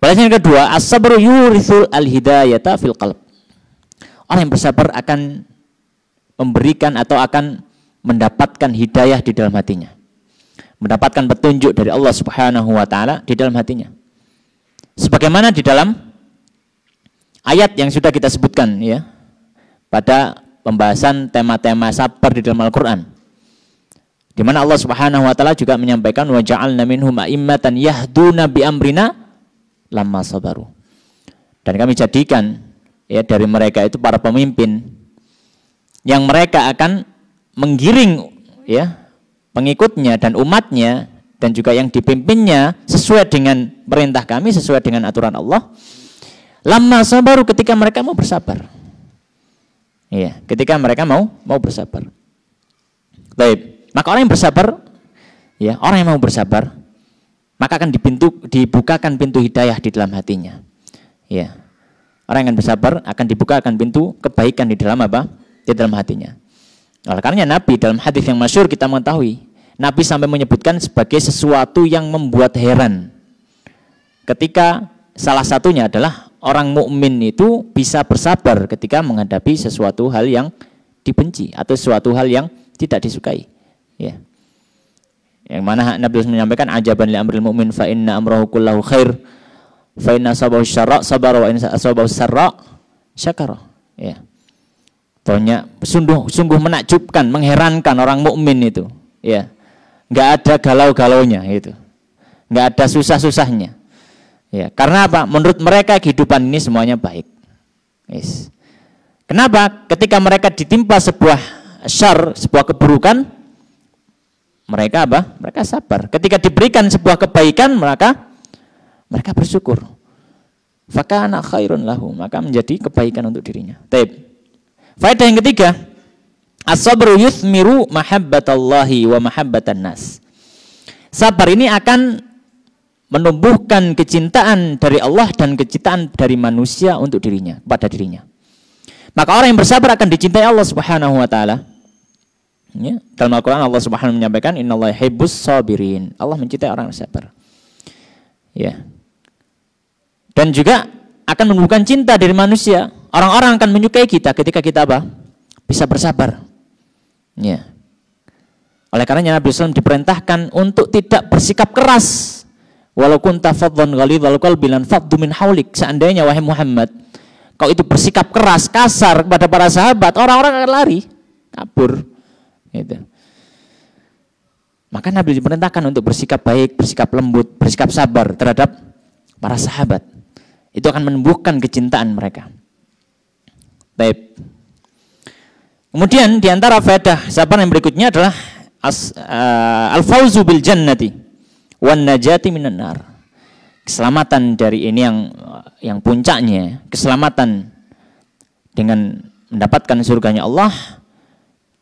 Pelajaran yang kedua, as-sabru yurithul al-hidayata fil qalb. Orang yang bersabar akan memberikan atau akan mendapatkan hidayah di dalam hatinya, mendapatkan petunjuk dari Allah Subhanahu wa taala di dalam hatinya. Sebagaimana di dalam ayat yang sudah kita sebutkan ya pada pembahasan tema-tema sabar di dalam Al-Qur'an, di mana Allah Subhanahu wa taala juga menyampaikan wa ja'alna minhum a'immatan yahduna bi amrina lamma sabaru. Dan kami jadikan ya dari mereka itu para pemimpin yang mereka akan menggiring ya pengikutnya dan umatnya dan juga yang dipimpinnya sesuai dengan perintah kami, sesuai dengan aturan Allah. Lamma sabaru, ketika mereka mau bersabar. Iya, ketika mereka mau bersabar. Baik, maka orang yang bersabar, ya orang yang mau bersabar, maka akan dibukakan pintu hidayah di dalam hatinya. Ya, orang yang bersabar akan dibukakan pintu kebaikan di dalam apa? Di dalam hatinya. Oleh karenanya Nabi dalam hadis yang masyhur kita mengetahui, Nabi sampai menyebutkan sebagai sesuatu yang membuat heran. Ketika salah satunya adalah orang mukmin itu bisa bersabar ketika menghadapi sesuatu hal yang dibenci atau sesuatu hal yang tidak disukai. Ya. Yang mana Nabi menyampaikan ajaban li amril mu'min fa inna amrahu kullahu khair fa inna asabahu syarra sabara wa inna asabahu sarra syakara. Ya. Pokoknya sungguh menakjubkan, mengherankan orang mukmin itu. Ya. Enggak ada galau-galaunya gitu. Enggak ada susah-susahnya. Ya, karena apa? Menurut mereka kehidupan ini semuanya baik. Yes. Kenapa? Ketika mereka ditimpa sebuah syar, sebuah keburukan, mereka apa? Mereka sabar. Ketika diberikan sebuah kebaikan, mereka bersyukur. Fakana khairun lahu, maka menjadi kebaikan untuk dirinya. Taib. Faedah yang ketiga, as-sabru yuthmiru mahabbatallahi wa mahabbatan nas. Sabar ini akan menumbuhkan kecintaan dari Allah dan kecintaan dari manusia untuk dirinya, pada dirinya. Maka orang yang bersabar akan dicintai Allah Subhanahu wa taala. Ya, dalam Al-Qur'an Allah Subhanahu menyampaikan innallaha yuhibbus sabirin. Allah mencintai orang yang sabar. Ya. Dan juga akan menumbuhkan cinta dari manusia. Orang-orang akan menyukai kita ketika kita apa? Bisa bersabar. Ya. Oleh karenanya Nabi SAW diperintahkan untuk tidak bersikap keras. Walau kunta faddan ghalidhal qalbi lan faddu min haulik. Seandainya wahai Muhammad, kau itu bersikap keras, kasar kepada para sahabat, orang-orang akan lari, kabur. Gitu. Maka Nabi diperintahkan untuk bersikap baik, bersikap lembut, bersikap sabar terhadap para sahabat. Itu akan menumbuhkan kecintaan mereka. Baik. Kemudian di antara faedah sabar yang berikutnya adalah al-fauzu bil jannati wan najati minan nar. Keselamatan dari ini yang puncaknya, keselamatan dengan mendapatkan surganya Allah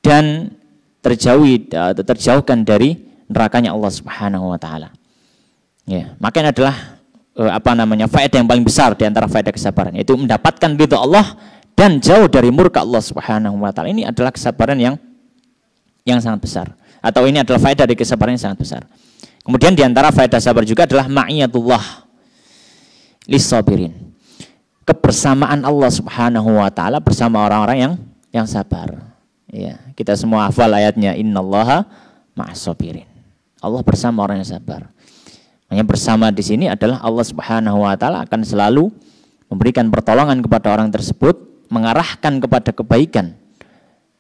dan terjauhkan dari nerakanya Allah Subhanahu wa taala. Ya, makanya adalah faedah yang paling besar di antara faedah kesabaran, yaitu mendapatkan ridha Allah dan jauh dari murka Allah Subhanahu wa taala. Ini adalah kesabaran yang sangat besar, atau ini adalah faedah dari kesabaran yang sangat besar. Kemudian di antara faedah sabar juga adalah ma'iyatullah lis-sabirin. Kebersamaan Allah Subhanahu wa taala bersama orang-orang yang sabar. Ya, kita semua hafal ayatnya innallaha ma'as-sabirin. Allah bersama orang yang sabar. Hanya bersama di sini adalah Allah Subhanahu wa taala akan selalu memberikan pertolongan kepada orang tersebut, mengarahkan kepada kebaikan.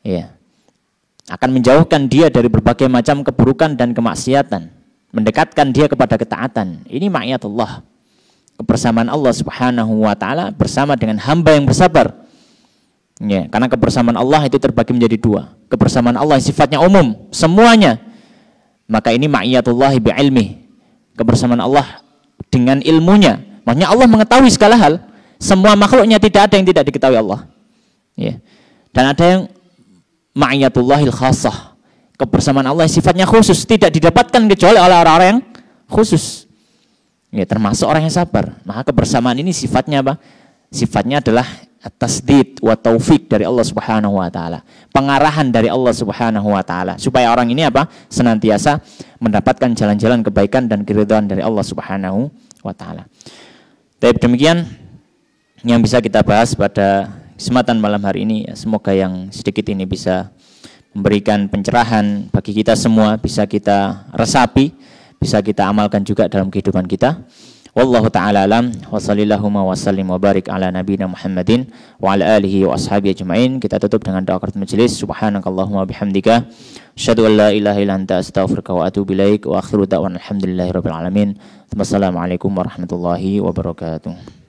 Ya. Akan menjauhkan dia dari berbagai macam keburukan dan kemaksiatan, mendekatkan dia kepada ketaatan. Ini ma'iyatullah. Kebersamaan Allah Subhanahu wa taala bersama dengan hamba yang bersabar. Ya, karena kebersamaan Allah itu terbagi menjadi dua. Kebersamaan Allah sifatnya umum, semuanya. Maka ini ma'iyatullah bi'ilmi. Kebersamaan Allah dengan ilmunya. Maksudnya Allah mengetahui segala hal. Semua makhluknya tidak ada yang tidak diketahui Allah. Ya. Dan ada yang ma'iyatullahil khassah. Kebersamaan Allah sifatnya khusus, tidak didapatkan kecuali oleh orang-orang yang khusus. Ya, termasuk orang yang sabar. Maka kebersamaan ini sifatnya apa? Sifatnya adalah at-tasdid wa taufik dari Allah Subhanahu wa taala. Pengarahan dari Allah Subhanahu wa taala supaya orang ini apa? Senantiasa mendapatkan jalan-jalan kebaikan dan keridhaan dari Allah Subhanahu wa taala. Tapi demikian yang bisa kita bahas pada kesempatan malam hari ini. Semoga yang sedikit ini bisa memberikan pencerahan bagi kita semua, bisa kita resapi, bisa kita amalkan juga dalam kehidupan kita. Wallahu ta'ala alam wa sallallahu wa sallim wa barik ala nabiyina Muhammadin wa ala alihi wa ashabihi ajma'in. Kita tutup dengan doa kafarat majelis. Subhanakallahumma bihamdika asyhadu an la ilaha illa anta astaghfiruka wa atubu ilaik wa akhiru da'wana alhamdulillahirabbil alamin. Wassalamualaikum warahmatullahi wabarakatuh.